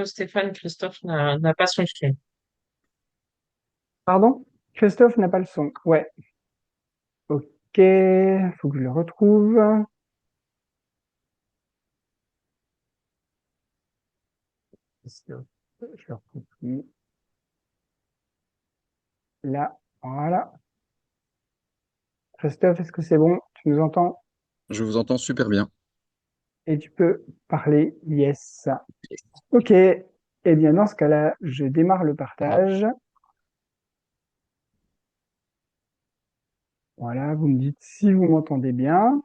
Stéphane, Christophe n'a pas son son. Pardon? Christophe n'a pas le son. Ouais. Ok. Faut que je le retrouve. Christophe. Je le retrouve plus. Là. Voilà. Christophe, est-ce que c'est bon? Tu nous entends? Je vous entends super bien. Et tu peux parler? Yes. Ok. Eh bien, dans ce cas-là, je démarre le partage. Voilà. Vous me dites si vous m'entendez bien.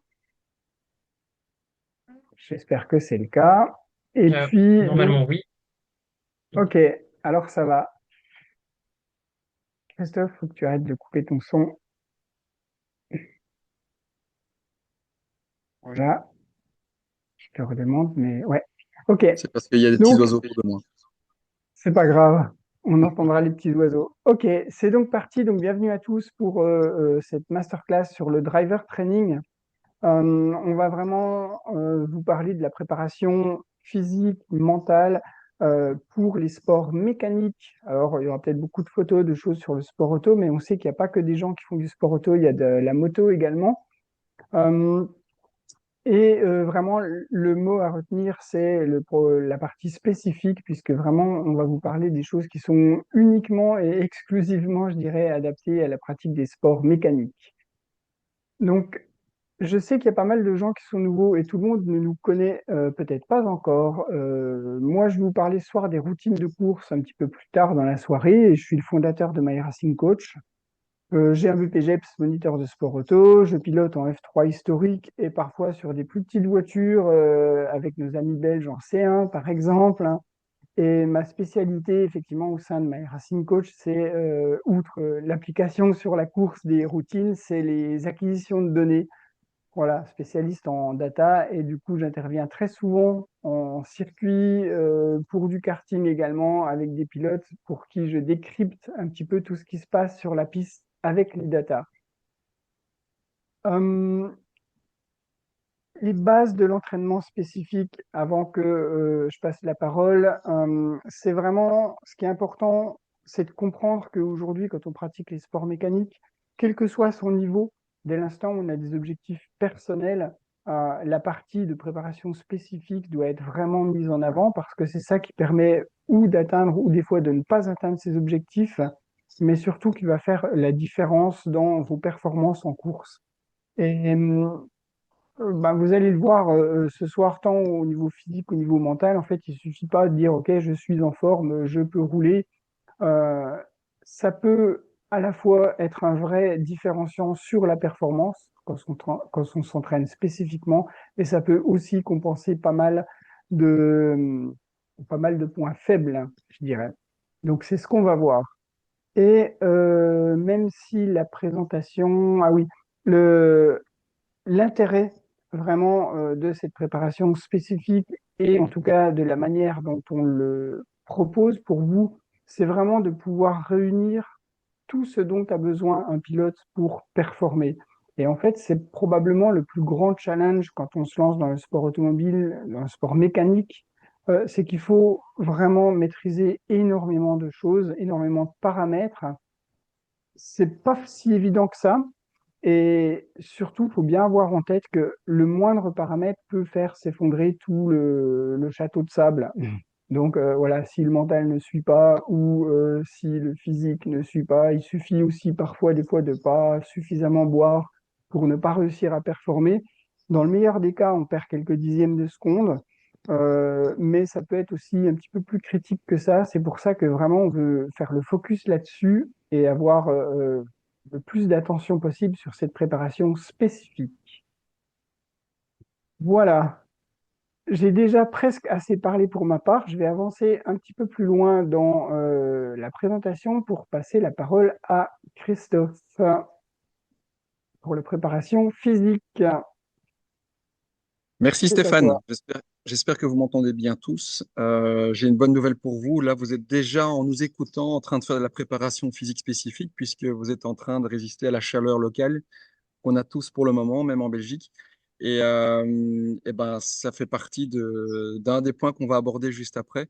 J'espère que c'est le cas. Et puis, donc, Normalement, oui. ok. Alors, ça va. Christophe, faut que tu arrêtes de couper ton son. Voilà. Je te redemande, mais ouais. Ok. C'est parce qu'il y a des petits Donc, oiseaux autour de moi. c'est pas grave, on entendra les petits oiseaux. Ok, c'est donc parti. Donc, bienvenue à tous pour cette masterclass sur le driver training. On va vraiment vous parler de la préparation physique, mentale pour les sports mécaniques. Alors, il y aura peut-être beaucoup de photos, de choses sur le sport auto, mais on sait qu'il n'y a pas que des gens qui font du sport auto, il y a de la moto également. Euh, et vraiment, le mot à retenir, c'est la partie spécifique, puisque vraiment, on va vous parler des choses qui sont uniquement et exclusivement, je dirais, adaptées à la pratique des sports mécaniques. Donc, je sais qu'il y a pas mal de gens qui sont nouveaux et tout le monde ne nous connaît peut-être pas encore. Moi, je vais vous parler ce soir des routines de course un petit peu plus tard dans la soirée et je suis le fondateur de My Racing Coach. J'ai un BPGEPS moniteur de sport auto, je pilote en F3 historique et parfois sur des plus petites voitures avec nos amis belges en C1 par exemple, hein. Et ma spécialité effectivement au sein de My Racing Coach, c'est outre l'application sur la course des routines, c'est les acquisitions de données. Voilà, spécialiste en data et du coup j'interviens très souvent en circuit pour du karting également avec des pilotes pour qui je décrypte un petit peu tout ce qui se passe sur la piste avec les data. Euh, les bases de l'entraînement spécifique avant que je passe la parole, c'est vraiment ce qui est important, c'est de comprendre qu'aujourd'hui, quand on pratique les sports mécaniques, quel que soit son niveau, dès l'instant où on a des objectifs personnels, la partie de préparation spécifique doit être vraiment mise en avant parce que c'est ça qui permet ou d'atteindre ou des fois de ne pas atteindre ses objectifs, mais surtout qui va faire la différence dans vos performances en course. Et bah, vous allez le voir ce soir, tant au niveau physique qu'au niveau mental. En fait, il suffit pas de dire, OK, je suis en forme, je peux rouler. Euh, Ça peut à la fois être un vrai différenciant sur la performance quand on s'entraîne spécifiquement, mais ça peut aussi compenser pas mal de points faibles, hein, je dirais. Donc, c'est ce qu'on va voir. Et même si la présentation, ah oui, le, l'intérêt vraiment de cette préparation spécifique et en tout cas de la manière dont on le propose pour vous, c'est vraiment de pouvoir réunir tout ce dont a besoin un pilote pour performer. Et en fait, c'est probablement le plus grand challenge quand on se lance dans le sport automobile, dans le sport mécanique, c'est qu'il faut vraiment maîtriser énormément de choses, énormément de paramètres. C'est pas si évident que ça, et surtout, il faut bien avoir en tête que le moindre paramètre peut faire s'effondrer tout le château de sable. Donc voilà, si le mental ne suit pas ou si le physique ne suit pas, il suffit aussi parfois des fois de pas suffisamment boire pour ne pas réussir à performer. Dans le meilleur des cas, on perd quelques dixièmes de seconde, mais ça peut être aussi un petit peu plus critique que ça. C'est pour ça que vraiment on veut faire le focus là-dessus et avoir le plus d'attention possible sur cette préparation spécifique. Voilà, j'ai déjà presque assez parlé pour ma part. Je vais avancer un petit peu plus loin dans la présentation pour passer la parole à Christophe pour la préparation physique. Merci C'est à Stéphane. toi. J'espère que vous m'entendez bien tous. J'ai une bonne nouvelle pour vous. Là, vous êtes déjà, en nous écoutant, en train de faire de la préparation physique spécifique puisque vous êtes en train de résister à la chaleur locale qu'on a tous pour le moment, même en Belgique. Et ben, ça fait partie d'un des points qu'on va aborder juste après.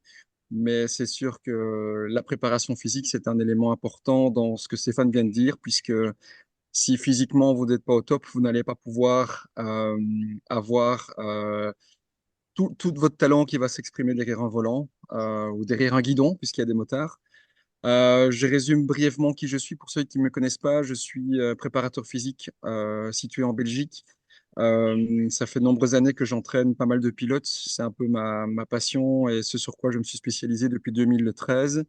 mais c'est sûr que la préparation physique, c'est un élément important dans ce que Stéphane vient de dire, puisque si physiquement vous n'êtes pas au top, vous n'allez pas pouvoir avoir tout votre talent qui va s'exprimer derrière un volant ou derrière un guidon, puisqu'il y a des motards. Je résume brièvement qui je suis pour ceux qui ne me connaissent pas. Je suis préparateur physique situé en Belgique. Ça fait de nombreuses années que j'entraîne pas mal de pilotes. C'est un peu ma passion et ce sur quoi je me suis spécialisé depuis 2013.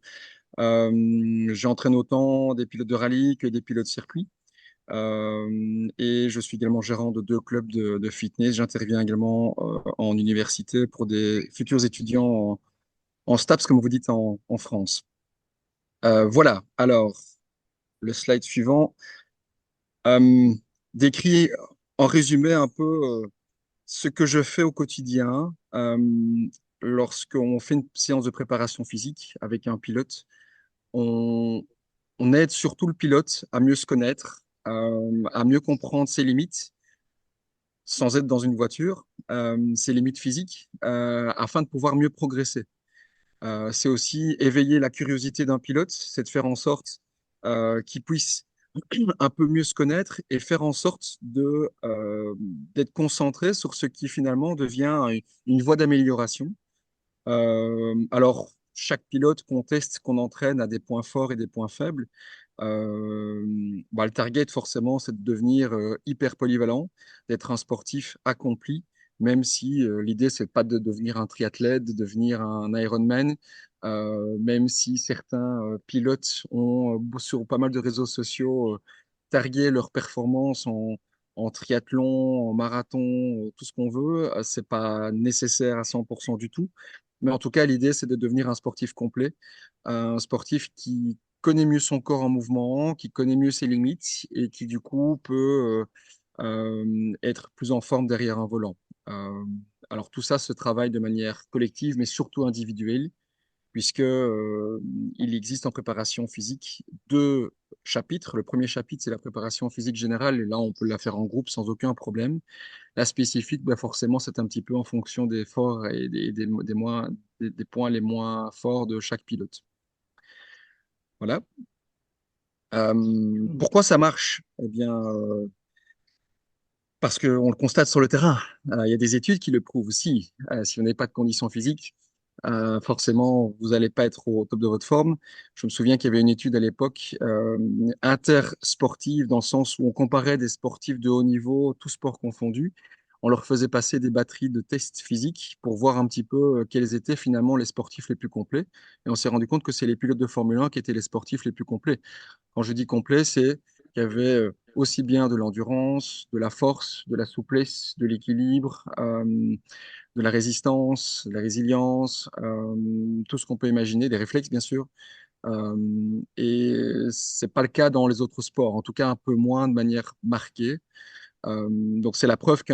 J'entraîne autant des pilotes de rallye que des pilotes circuit. Et je suis également gérant de deux clubs de fitness. J'interviens également en université pour des futurs étudiants en STAPS, comme vous dites en France. Voilà, alors le slide suivant euh, décrit en résumé un peu ce que je fais au quotidien lorsqu'on fait une séance de préparation physique avec un pilote. On, on aide surtout le pilote à mieux se connaître, à mieux comprendre ses limites sans être dans une voiture, ses limites physiques, afin de pouvoir mieux progresser. C'est aussi éveiller la curiosité d'un pilote, c'est de faire en sorte qu'il puisse un peu mieux se connaître et faire en sorte d'être concentré sur ce qui finalement devient une voie d'amélioration. Alors, chaque pilote qu'on teste, qu'on entraîne a des points forts et des points faibles. Le target, forcément, c'est de devenir hyper polyvalent, d'être un sportif accompli, même si l'idée, c'est pas de devenir un triathlète, de devenir un Ironman, même si certains pilotes ont, sur pas mal de réseaux sociaux, targué leur performance en triathlon, en marathon, tout ce qu'on veut. C'est pas nécessaire à 100% du tout. Mais en tout cas, l'idée, c'est de devenir un sportif complet, un sportif qui connaît mieux son corps en mouvement, qui connaît mieux ses limites et qui, du coup, peut être plus en forme derrière un volant. Euh, alors, tout ça se travaille de manière collective, mais surtout individuelle, puisque il existe en préparation physique deux chapitres. Le premier chapitre, c'est la préparation physique générale, et là, on peut la faire en groupe sans aucun problème. La spécifique, bah forcément, c'est un petit peu en fonction des forts et des points les moins forts de chaque pilote. Voilà. Pourquoi ça marche? Eh bien, parce qu'on le constate sur le terrain. Il y a des études qui le prouvent aussi. Si vous n'avez pas de conditions physiques, forcément, vous n'allez pas être au top de votre forme. Je me souviens qu'il y avait une étude à l'époque intersportive, dans le sens où on comparait des sportifs de haut niveau, tous sports confondus. On leur faisait passer des batteries de tests physiques pour voir un petit peu quels étaient finalement les sportifs les plus complets. Et on s'est rendu compte que c'est les pilotes de Formule 1 qui étaient les sportifs les plus complets. Quand je dis complet, c'est qu'il y avait aussi bien de l'endurance, de la force, de la souplesse, de l'équilibre, de la résistance, de la résilience, tout ce qu'on peut imaginer, des réflexes bien sûr. Et c'est pas le cas dans les autres sports, en tout cas un peu moins de manière marquée. Donc c'est la preuve que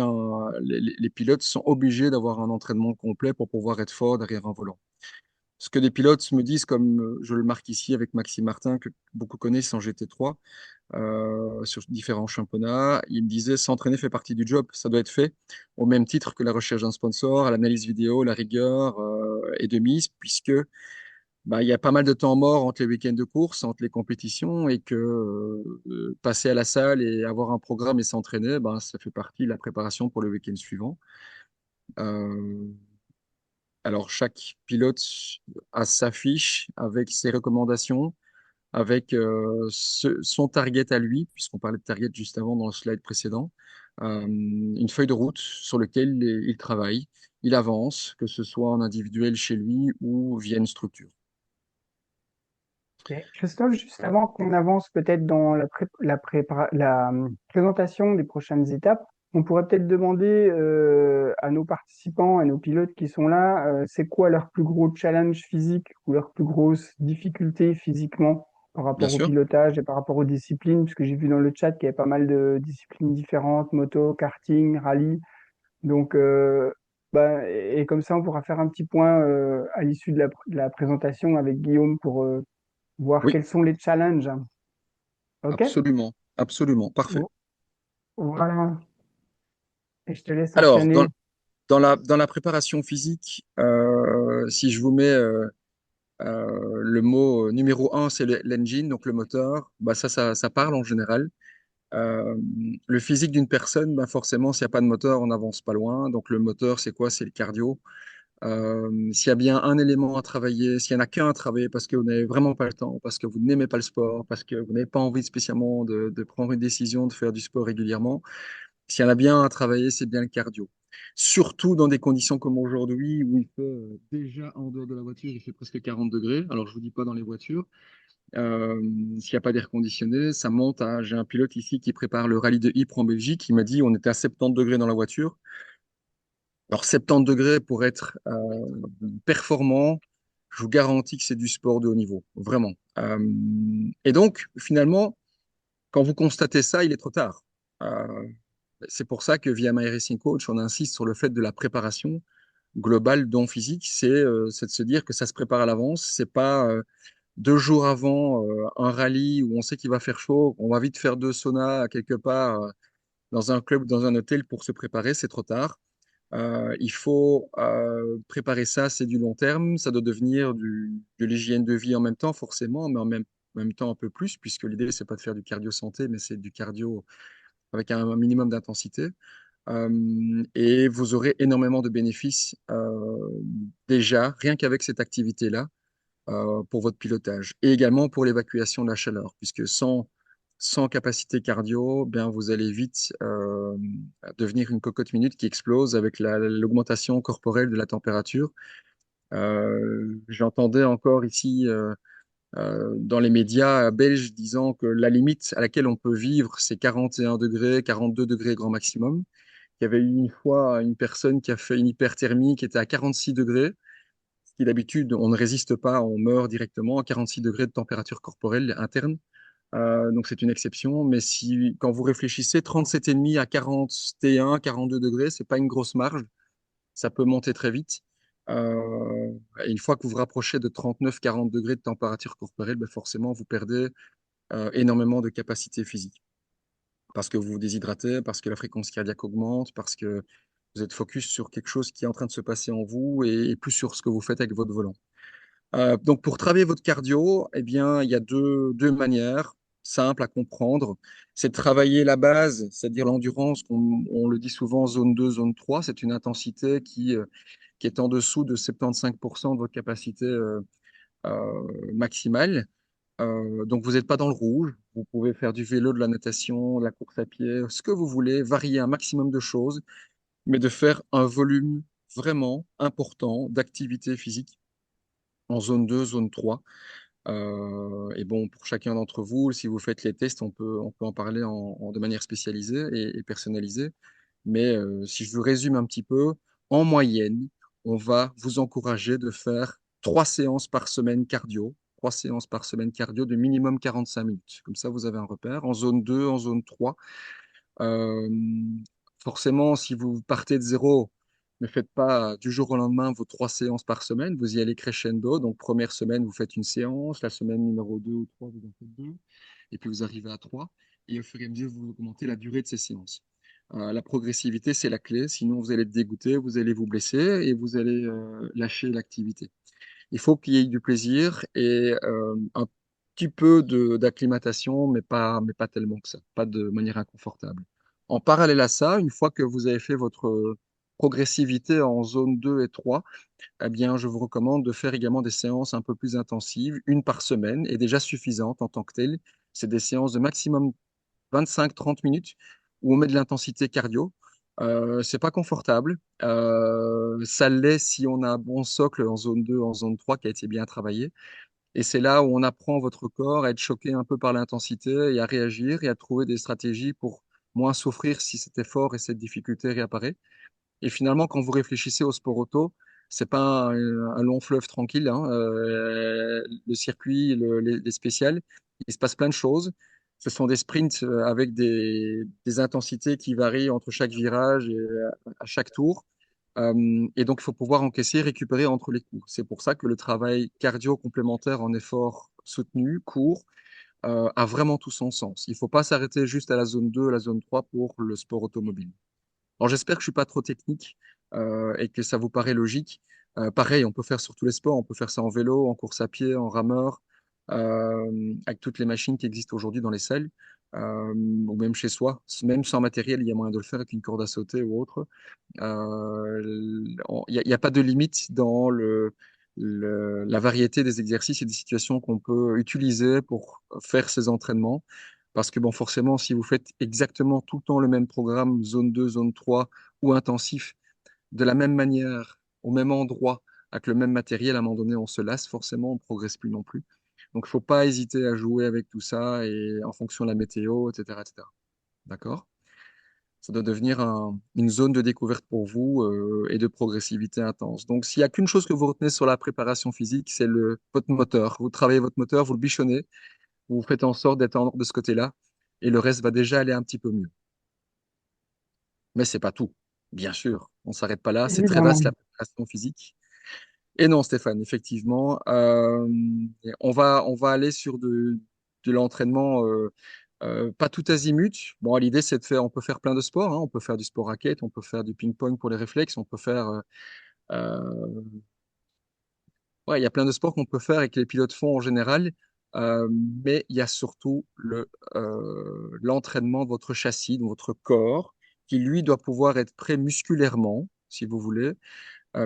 les pilotes sont obligés d'avoir un entraînement complet pour pouvoir être fort derrière un volant. Ce que des pilotes me disent, comme je le marque ici avec Maxime Martin, que beaucoup connaissent en GT3, sur différents championnats, il me disait s'entraîner fait partie du job, ça doit être fait, au même titre que la recherche d'un sponsor, l'analyse vidéo, la rigueur est de mise, puisque bah, il y a pas mal de temps mort entre les week-ends de course, entre les compétitions, et que passer à la salle et avoir un programme et s'entraîner, bah, ça fait partie de la préparation pour le week-end suivant. Euh, alors, chaque pilote a sa fiche avec ses recommandations, avec son target à lui, puisqu'on parlait de target juste avant dans le slide précédent, une feuille de route sur laquelle il travaille, il avance, que ce soit en individuel chez lui ou via une structure. Ok. Christophe, juste avant qu'on avance peut-être dans la présentation des prochaines étapes, on pourrait peut-être demander à nos participants, à nos pilotes qui sont là, c'est quoi leur plus gros challenge physique ou leur plus grosse difficulté physiquement par Bien rapport au sûr, pilotage et par rapport aux disciplines, puisque j'ai vu dans le chat qu'il y avait pas mal de disciplines différentes, moto, karting, rallye. Donc, et comme ça, on pourra faire un petit point à l'issue de la présentation avec Guillaume pour voir oui, quels sont les challenges. OK? absolument, absolument, parfait. Vo- Voilà. Et je te laisse Alors, enchaîner. dans la préparation physique, si je vous mets Le mot numéro un, c'est l'engine, donc le moteur. Bah, ça parle en général. Euh, le physique d'une personne, bah forcément, s'il n'y a pas de moteur, on n'avance pas loin. Donc le moteur, c'est quoi? C'est le cardio. S'il y a bien un élément à travailler, s'il n'y en a qu'un à travailler parce que vous n'avez vraiment pas le temps, parce que vous n'aimez pas le sport, parce que vous n'avez pas envie spécialement de prendre une décision de faire du sport régulièrement, s'il y en a bien un à travailler, c'est bien le cardio. Surtout dans des conditions comme aujourd'hui où il fait déjà en dehors de la voiture, il fait presque 40 degrés. Alors je vous dis pas dans les voitures. Euh, S'il n'y a pas d'air conditionné, ça monte à. J'ai un pilote ici qui prépare le rallye de Ypres en Belgique. Il m'a dit on était à 70 degrés dans la voiture. Alors 70 degrés pour être performant, je vous garantis que c'est du sport de haut niveau, vraiment. Et donc, finalement, quand vous constatez ça, il est trop tard. Euh, c'est pour ça que via My Racing Coach, on insiste sur le fait de la préparation globale dont physique, c'est de se dire que ça se prépare à l'avance. C'est pas 2 jours avant un rallye où on sait qu'il va faire chaud, on va vite faire 2 saunas quelque part dans un club, dans un hôtel pour se préparer, c'est trop tard. Il faut préparer ça, c'est du long terme, ça doit devenir de l'hygiène de vie en même temps, forcément, mais en même temps un peu plus, puisque l'idée, c'est pas de faire du cardio santé, mais c'est du cardio avec un minimum d'intensité. Et vous aurez énormément de bénéfices déjà, rien qu'avec cette activité-là, pour votre pilotage. Et également pour l'évacuation de la chaleur, puisque sans capacité cardio, bien, vous allez vite devenir une cocotte minute qui explose avec l'augmentation corporelle de la température. J'entendais encore ici dans les médias belges disant que la limite à laquelle on peut vivre, c'est 41 degrés, 42 degrés grand maximum. Il y avait eu une fois une personne qui a fait une hyperthermie qui était à 46 degrés, ce qui d'habitude, on ne résiste pas, on meurt directement à 46 degrés de température corporelle interne. Donc c'est une exception, mais si quand vous réfléchissez, 37,5 à 41, 42 degrés, c'est pas une grosse marge, ça peut monter très vite. Et une fois que vous vous rapprochez de 39, 40 degrés de température corporelle, ben forcément vous perdez énormément de capacité physique parce que vous vous déshydratez, parce que la fréquence cardiaque augmente, parce que vous êtes focus sur quelque chose qui est en train de se passer en vous et plus sur ce que vous faites avec votre volant. Donc, pour travailler votre cardio, eh bien, il y a deux manières simples à comprendre. C'est de travailler la base, c'est-à-dire l'endurance, on le dit souvent zone 2, zone 3. C'est une intensité qui est en dessous de 75% de votre capacité maximale. Donc, vous n'êtes pas dans le rouge. Vous pouvez faire du vélo, de la natation, de la course à pied, ce que vous voulez, varier un maximum de choses, mais de faire un volume vraiment important d'activité physique en zone 2, zone 3. Et bon, pour chacun d'entre vous, si vous faites les tests, on peut en parler de manière spécialisée et personnalisée. Mais si je vous résume un petit peu, en moyenne, on va vous encourager de faire 3 séances par semaine cardio, 3 séances par semaine cardio de minimum 45 minutes. Comme ça, vous avez un repère. En zone 2, en zone 3. Euh, Forcément, si vous partez de zéro, ne faites pas du jour au lendemain vos 3 séances par semaine. Vous y allez crescendo. Donc, première semaine, vous faites une séance. La semaine numéro 2 ou 3, vous en faites deux. Et puis, vous arrivez à 3. Et au fur et à mesure, vous augmentez la durée de ces séances. La progressivité, c'est la clé. Sinon, vous allez être dégoûté, vous allez vous blesser et vous allez lâcher l'activité. Il faut qu'il y ait du plaisir et un petit peu d'acclimatation, mais pas tellement que ça, pas de manière inconfortable. En parallèle à ça, une fois que vous avez fait votre progressivité en zone 2 et 3, eh bien, je vous recommande de faire également des séances un peu plus intensives, une par semaine, est déjà suffisante en tant que telle. C'est des séances de maximum 25-30 minutes où on met de l'intensité cardio. C'est pas confortable. Ça l'est si on a un bon socle en zone 2, en zone 3 qui a été bien travaillé. Et c'est là où on apprend votre corps à être choqué un peu par l'intensité et à réagir et à trouver des stratégies pour moins souffrir si cet effort et cette difficulté réapparaît. Et finalement, quand vous réfléchissez au sport auto, c'est pas un long fleuve tranquille, hein. Le circuit, les spéciales, il se passe plein de choses. Ce sont des sprints avec des intensités qui varient entre chaque virage et à chaque tour. Et donc, il faut pouvoir encaisser et récupérer entre les coups. C'est pour ça que le travail cardio complémentaire en effort soutenu, court, a vraiment tout son sens. Il ne faut pas s'arrêter juste à la zone 2, à la zone 3 pour le sport automobile. Alors j'espère que je suis pas trop technique et que ça vous paraît logique. Pareil, on peut faire sur tous les sports, on peut faire ça en vélo, en course à pied, en rameur, avec toutes les machines qui existent aujourd'hui dans les salles, ou même chez soi. Même sans matériel, il y a moyen de le faire avec une corde à sauter ou autre. Il n'y a pas de limite dans la variété des exercices et des situations qu'on peut utiliser pour faire ces entraînements. Parce que bon, forcément, si vous faites exactement tout le temps le même programme, zone 2, zone 3 ou intensif, de la même manière, au même endroit, avec le même matériel, à un moment donné, on se lasse forcément, on ne progresse plus non plus. Donc, il ne faut pas hésiter à jouer avec tout ça et en fonction de la météo, etc., etc. D'accord? Ça doit devenir une zone de découverte pour vous et de progressivité intense. Donc, s'il n'y a qu'une chose que vous retenez sur la préparation physique, c'est votre moteur. Vous travaillez votre moteur, vous le bichonnez, vous faites en sorte d'être de ce côté-là, et le reste va déjà aller un petit peu mieux. Mais c'est pas tout, bien sûr. On ne s'arrête pas là. C'est très Évidemment. vaste la préparation physique. Et non, Stéphane, effectivement, on va aller sur de l'entraînement. Pas tout azimut. Bon, l'idée, c'est de faire, on peut faire plein de sports, hein. On peut faire du sport raquette, on peut faire du ping-pong pour les réflexes, on peut faire, euh, ouais, il y a plein de sports qu'on peut faire et que les pilotes font en général. Euh, mais il y a surtout l'entraînement de votre châssis, de votre corps, qui lui doit pouvoir être prêt musculairement, si vous voulez,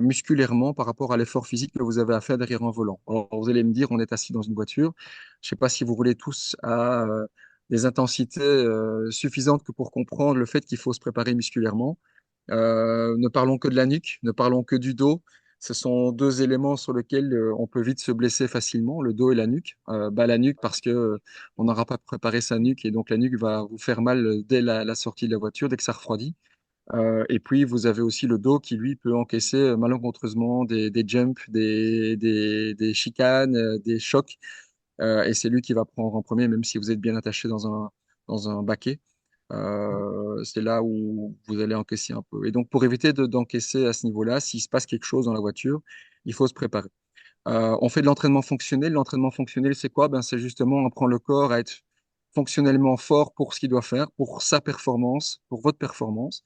musculairement par rapport à l'effort physique que vous avez à faire derrière un volant. Alors, vous allez me dire, on est assis dans une voiture. Je ne sais pas si vous roulez tous à des intensités suffisantes que pour comprendre le fait qu'il faut se préparer musculairement. Ne parlons que de la nuque, ne parlons que du dos. Ce sont deux éléments sur lesquels on peut vite se blesser facilement, le dos et la nuque. La nuque parce que on n'aura pas préparé sa nuque et donc la nuque va vous faire mal dès la sortie de la voiture, dès que ça refroidit. Et puis, vous avez aussi le dos qui, lui, peut encaisser malencontreusement des jumps, des chicanes, des chocs. Et c'est lui qui va prendre en premier, même si vous êtes bien attaché dans un baquet. C'est là où vous allez encaisser un peu. Et donc, pour éviter d'encaisser à ce niveau-là, s'il se passe quelque chose dans la voiture, il faut se préparer. On fait de l'entraînement fonctionnel. L'entraînement fonctionnel, c'est quoi? Ben, c'est justement, on prend le corps à être fonctionnellement fort pour ce qu'il doit faire, pour sa performance, pour votre performance.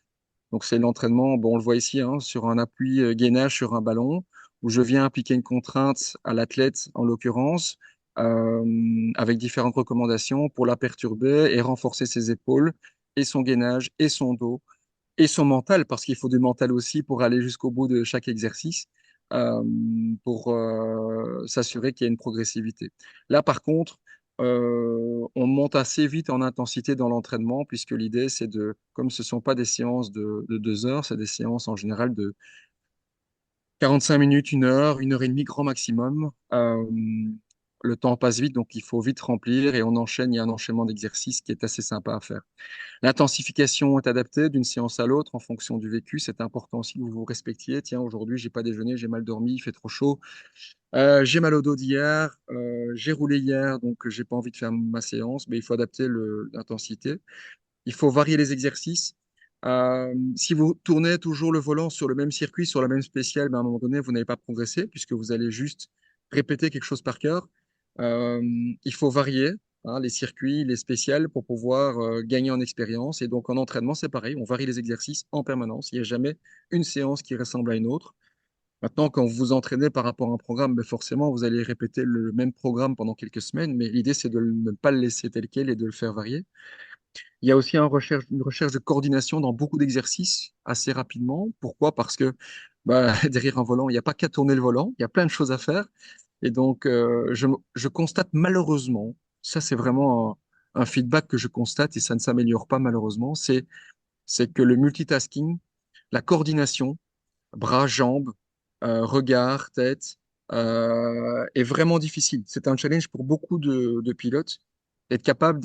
Donc, c'est l'entraînement, bon, on le voit ici, hein, sur un appui gainage sur un ballon, où je viens appliquer une contrainte à l'athlète, en l'occurrence, avec différentes recommandations pour la perturber et renforcer ses épaules et son gainage et son dos et son mental, parce qu'il faut du mental aussi pour aller jusqu'au bout de chaque exercice, euh, pour s'assurer qu'il y a une progressivité. Là, par contre, on monte assez vite en intensité dans l'entraînement, puisque l'idée, c'est de, comme ce ne sont pas des séances de 2 heures, c'est des séances en général de 45 minutes, 1 heure et demie, grand maximum. Le temps passe vite, donc il faut vite remplir et on enchaîne. Il y a un enchaînement d'exercices qui est assez sympa à faire. L'intensification est adaptée d'une séance à l'autre en fonction du vécu. C'est important aussi que vous vous respectiez. Tiens, aujourd'hui, j'ai pas déjeuné, j'ai mal dormi, il fait trop chaud. J'ai mal au dos d'hier, j'ai roulé hier, donc j'ai pas envie de faire ma séance, mais il faut adapter l'intensité. Il faut varier les exercices. Si vous tournez toujours le volant sur le même circuit, sur la même spéciale, ben à un moment donné, vous n'allez pas progresser puisque vous allez juste répéter quelque chose par cœur. Euh, il faut varier, hein, les circuits, les spéciales pour pouvoir gagner en expérience. Et donc en entraînement, c'est pareil, on varie les exercices en permanence. Il n'y a jamais une séance qui ressemble à une autre. Maintenant, quand vous vous entraînez par rapport à un programme, ben forcément, vous allez répéter le même programme pendant quelques semaines, mais l'idée, c'est de ne pas le laisser tel quel et de le faire varier. Il y a aussi une recherche de coordination dans beaucoup d'exercices assez rapidement. Pourquoi? Parce que bah, derrière un volant, il n'y a pas qu'à tourner le volant, il y a plein de choses à faire. Et donc, je constate malheureusement, ça c'est vraiment un feedback que je constate et ça ne s'améliore pas malheureusement, c'est que le multitasking, la coordination, bras, jambes, regard, tête, est vraiment difficile. C'est un challenge pour beaucoup de pilotes d'être capable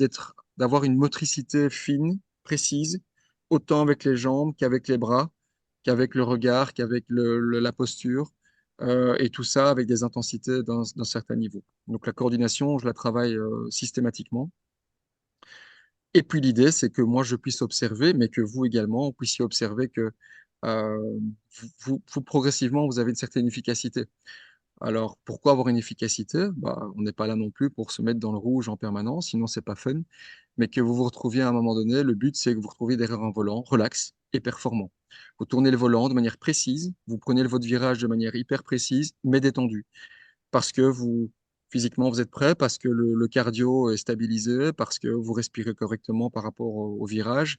d'avoir une motricité fine, précise, autant avec les jambes qu'avec les bras, qu'avec le regard, qu'avec la posture, et tout ça avec des intensités d'un certain niveau. Donc la coordination, je la travaille systématiquement. Et puis l'idée, c'est que moi, je puisse observer, mais que vous également, vous puissiez observer que euh, progressivement, vous avez une certaine efficacité. Alors, pourquoi avoir une efficacité? Bah, on n'est pas là non plus pour se mettre dans le rouge en permanence, sinon c'est pas fun. Mais que vous vous retrouviez à un moment donné, le but, c'est que vous vous retrouviez derrière un volant, relax, et performant. Vous tournez le volant de manière précise, vous prenez votre virage de manière hyper précise, mais détendue, parce que physiquement, vous êtes prêt, parce que le cardio est stabilisé, parce que vous respirez correctement par rapport au virage.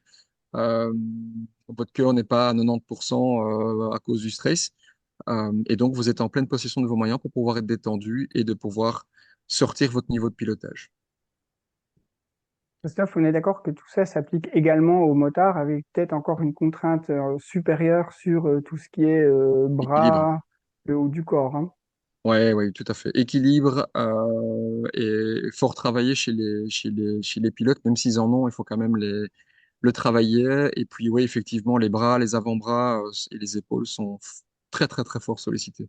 Euh, Votre cœur n'est pas à 90% à cause du stress. Et donc, vous êtes en pleine possession de vos moyens pour pouvoir être détendu et de pouvoir sortir votre niveau de pilotage. Christophe, on est d'accord que tout ça s'applique également aux motards avec peut-être encore une contrainte supérieure sur tout ce qui est Équilibre. bras, le haut du corps, hein. Ouais, ouais, tout à fait. Équilibre et fort travaillé chez les pilotes, même s'ils en ont, il faut quand même le travailler. Et puis, oui, effectivement, les bras, les avant-bras et les épaules sont très, très, très fort sollicités.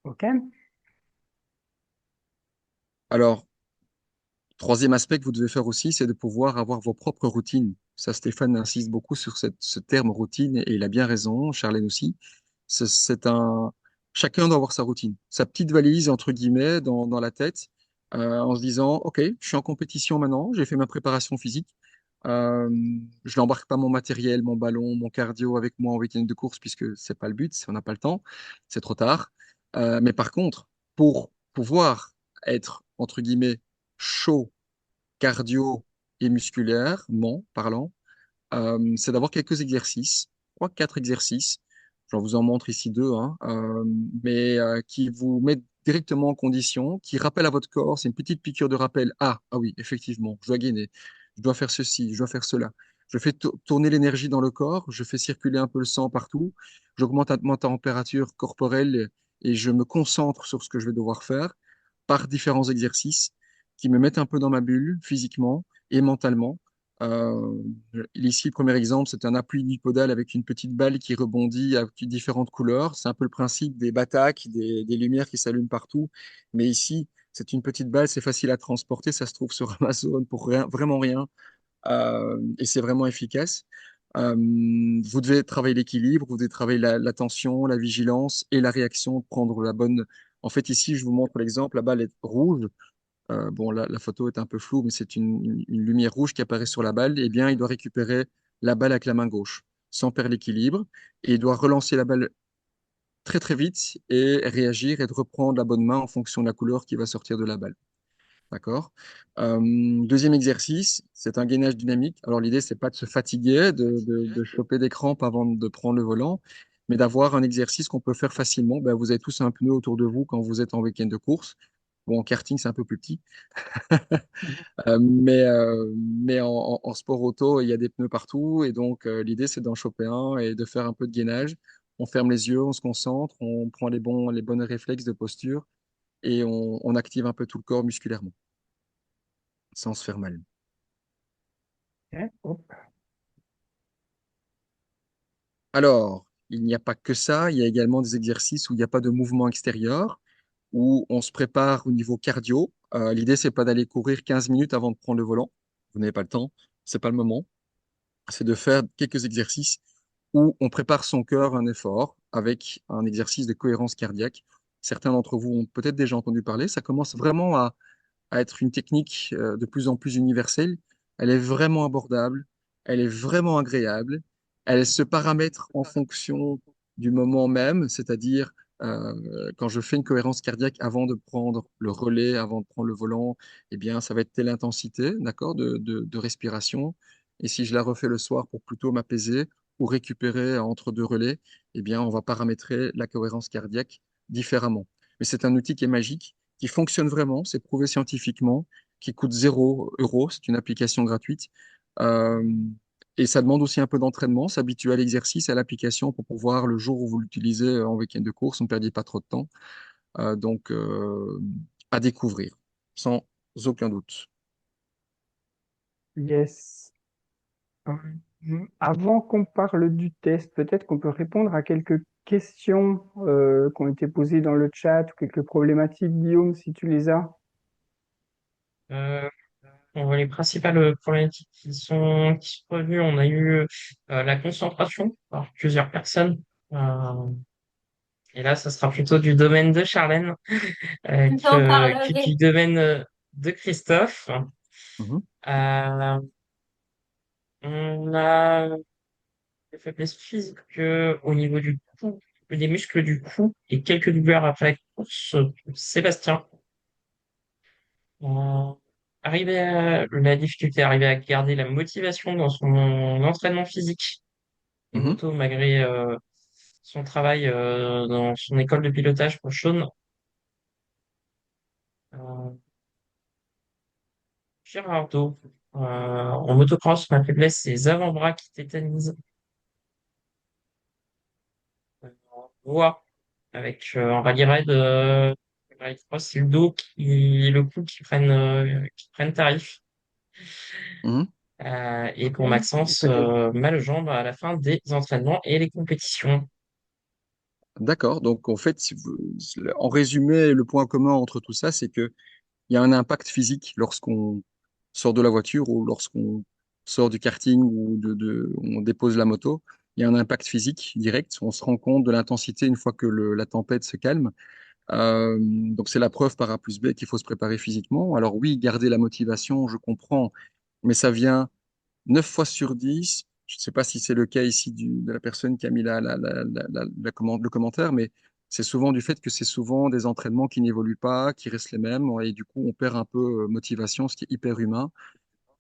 Ok. Alors, troisième aspect que vous devez faire aussi, c'est de pouvoir avoir vos propres routines. Ça, Stéphane insiste beaucoup sur ce terme routine et il a bien raison, Charlène aussi. C'est un, chacun doit avoir sa routine, sa petite valise entre guillemets dans la tête, en se disant, OK, je suis en compétition maintenant, j'ai fait ma préparation physique. Euh, je n'embarque pas mon matériel, mon ballon, mon cardio avec moi en week-end de course puisque c'est pas le but, on n'a pas le temps, c'est trop tard. Mais par contre, pour pouvoir être entre guillemets chaud cardio et musculairement parlant, c'est d'avoir quelques exercices, trois, quatre exercices. J'en vous en montre ici deux, hein, mais qui vous mettent directement en condition, qui rappellent à votre corps, c'est une petite piqûre de rappel. Ah oui, effectivement, je dois gainer, je dois faire ceci, je dois faire cela. Je fais tourner l'énergie dans le corps, je fais circuler un peu le sang partout, j'augmente ma température corporelle et je me concentre sur ce que je vais devoir faire par différents exercices qui me mettent un peu dans ma bulle physiquement et mentalement. Euh, Ici, le premier exemple, c'est un appui unipodal avec une petite balle qui rebondit avec différentes couleurs. C'est un peu le principe des bataques, des lumières qui s'allument partout. Mais ici, c'est une petite balle, c'est facile à transporter. Ça se trouve sur Amazon pour rien, vraiment rien. Et c'est vraiment efficace. Vous devez travailler l'équilibre, vous devez travailler l'attention, la vigilance et la réaction, prendre la bonne. En fait, ici, je vous montre l'exemple. La balle est rouge. Bon, la photo est un peu floue, mais c'est une lumière rouge qui apparaît sur la balle. Eh bien, il doit récupérer la balle avec la main gauche, sans perdre l'équilibre, et il doit relancer la balle très très vite et réagir et de reprendre la bonne main en fonction de la couleur qui va sortir de la balle. D'accord? Deuxième exercice, c'est un gainage dynamique. Alors, l'idée, c'est pas de se fatiguer, de choper des crampes avant de prendre le volant, mais d'avoir un exercice qu'on peut faire facilement. Ben, vous avez tous un pneu autour de vous quand vous êtes en week-end de course. Bon, en karting, c'est un peu plus petit. Mais en sport auto, il y a des pneus partout. Et donc, l'idée, c'est d'en choper un et de faire un peu de gainage. On ferme les yeux, on se concentre, on prend les bons réflexes de posture et on active un peu tout le corps musculairement, sans se faire mal. Ok, hop. Alors, il n'y a pas que ça. Il y a également des exercices où il n'y a pas de mouvement extérieur, où on se prépare au niveau cardio. L'idée, c'est pas d'aller courir 15 minutes avant de prendre le volant. Vous n'avez pas le temps, c'est pas le moment. C'est de faire quelques exercices où on prépare son cœur à un effort avec un exercice de cohérence cardiaque. Certains d'entre vous ont peut-être déjà entendu parler. Ça commence vraiment à être une technique de plus en plus universelle. Elle est vraiment abordable, elle est vraiment agréable. Elle se paramètre en fonction du moment même, c'est-à-dire quand je fais une cohérence cardiaque avant de prendre le relais, avant de prendre le volant, eh bien, ça va être telle intensité, d'accord, de respiration. Et si je la refais le soir pour plutôt m'apaiser ou récupérer entre deux relais, eh bien, on va paramétrer la cohérence cardiaque différemment. Mais c'est un outil qui est magique, qui fonctionne vraiment, c'est prouvé scientifiquement, qui coûte 0 euros, c'est une application gratuite. Euh, et ça demande aussi un peu d'entraînement, s'habituer à l'exercice, à l'application pour pouvoir, le jour où vous l'utilisez en week-end de course, ne perdez pas trop de temps. Donc, à découvrir, sans aucun doute. Yes. Avant qu'on parle du test, peut-être qu'on peut répondre à quelques questions qui ont été posées dans le chat ou quelques problématiques, Guillaume, si tu les as. Euh, on voit les principales problématiques qui sont revenues. On a eu la concentration par plusieurs personnes. Euh, et là, ça sera plutôt du domaine de Charlène J'en parlerai. du domaine de Christophe. Mhm. Euh, On a des faiblesses physiques au niveau du cou, des muscles du cou et quelques douleurs après la course. Sébastien, euh, la difficulté à arriver à garder la motivation dans son entraînement physique et Mhm. moto malgré son travail dans son école de pilotage pour Sean. Euh, Girardeau, en motocross, ma faiblesse, c'est les avant-bras qui tétanisent. En voie, avec en rallye raid, rallye cross, c'est le dos le cou qui prennent tarif. Mhm. Et Ok. pour Maxence, Peut-être. mal aux jambes à la fin des entraînements et les compétitions. D'accord. Donc, en fait, en résumé, le point commun entre tout ça, c'est que il y a un impact physique lorsqu'on sort de la voiture ou lorsqu'on sort du karting ou on dépose la moto. Il y a un impact physique direct. On se rend compte de l'intensité une fois que la tempête se calme. Donc c'est la preuve par A plus B qu'il faut se préparer physiquement. Alors oui, garder la motivation, je comprends, mais ça vient 9 fois sur 10. Je ne sais pas si c'est le cas ici de la personne qui a mis le commentaire, mais c'est souvent du fait que c'est souvent des entraînements qui n'évoluent pas, qui restent les mêmes, et du coup on perd un peu motivation, ce qui est hyper humain,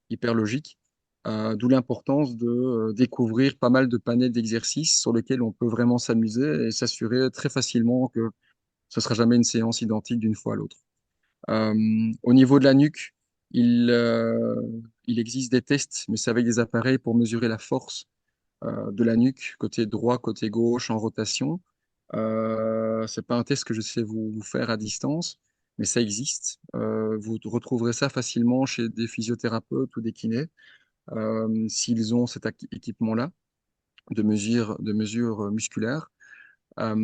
hyper logique. D'où l'importance de découvrir pas mal de panels d'exercices sur lesquels on peut vraiment s'amuser et s'assurer très facilement que ce sera jamais une séance identique d'une fois à l'autre. Au niveau de la nuque, il existe des tests, mais c'est avec des appareils pour mesurer la force de la nuque, côté droit, côté gauche, en rotation. C'est pas un test que je sais vous faire à distance, mais ça existe. Vous retrouverez ça facilement chez des physiothérapeutes ou des kinés, s'ils ont cet équipement-là de mesure musculaire. Euh,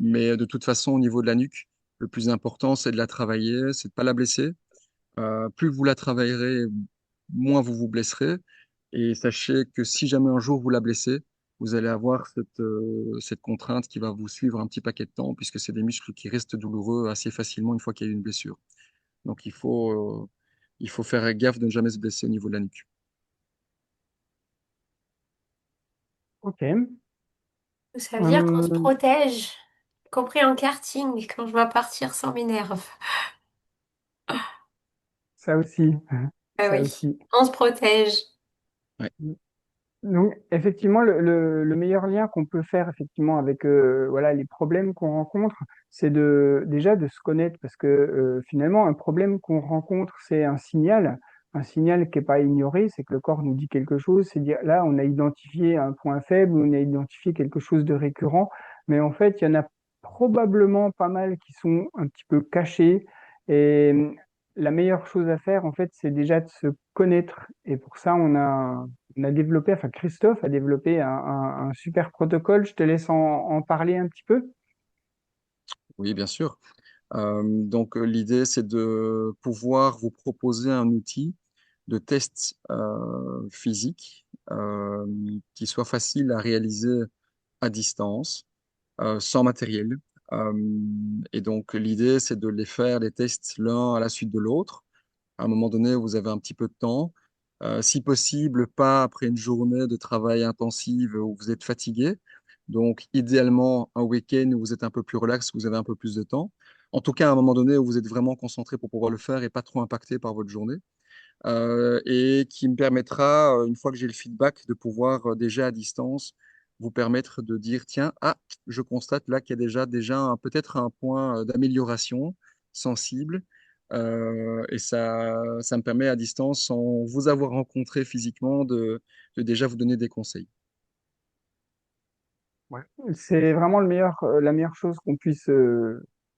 mais de toute façon, au niveau de la nuque, le plus important, c'est de la travailler, c'est de pas la blesser. Plus vous la travaillerez, moins vous vous blesserez. Et sachez que si jamais un jour vous la blessez, vous allez avoir cette contrainte qui va vous suivre un petit paquet de temps, puisque c'est des muscles qui restent douloureux assez facilement une fois qu'il y a eu une blessure. Donc il faut faire gaffe de ne jamais se blesser au niveau de la nuque. Ok. Ça veut dire qu'on se Hum, protège, y compris en karting, quand je dois partir sans m'énerve. ça aussi. Ah Ça oui, aussi. on se protège. Ouais. Donc, effectivement, le meilleur lien qu'on peut faire effectivement avec voilà, les problèmes qu'on rencontre, c'est déjà de se connaître parce que finalement, un problème qu'on rencontre, c'est un signal qui n'est pas ignoré, c'est que le corps nous dit quelque chose, c'est dire là, on a identifié un point faible, on a identifié quelque chose de récurrent, mais en fait, il y en a probablement pas mal qui sont un petit peu cachés et la meilleure chose à faire, en fait, c'est déjà de se connaître et pour ça, on a développé, enfin Christophe a développé un super protocole. Je te laisse en parler un petit peu. Oui, bien sûr. Donc, l'idée, c'est de pouvoir vous proposer un outil de test physique qui soit facile à réaliser à distance, sans matériel. Euh, et donc, l'idée, c'est de les faire, les tests, l'un à la suite de l'autre. À un moment donné, vous avez un petit peu de temps. Si possible, pas après une journée de travail intensive où vous êtes fatigué. Donc, idéalement, un week-end où vous êtes un peu plus relax, où vous avez un peu plus de temps. En tout cas, à un moment donné où vous êtes vraiment concentré pour pouvoir le faire et pas trop impacté par votre journée. Et qui me permettra, une fois que j'ai le feedback, de pouvoir déjà à distance vous permettre de dire, tiens, ah, je constate là qu'il y a déjà peut-être un point d'amélioration sensible. Et ça me permet à distance, sans vous avoir rencontré physiquement, de déjà vous donner des conseils. Ouais. C'est vraiment la meilleure chose qu'on puisse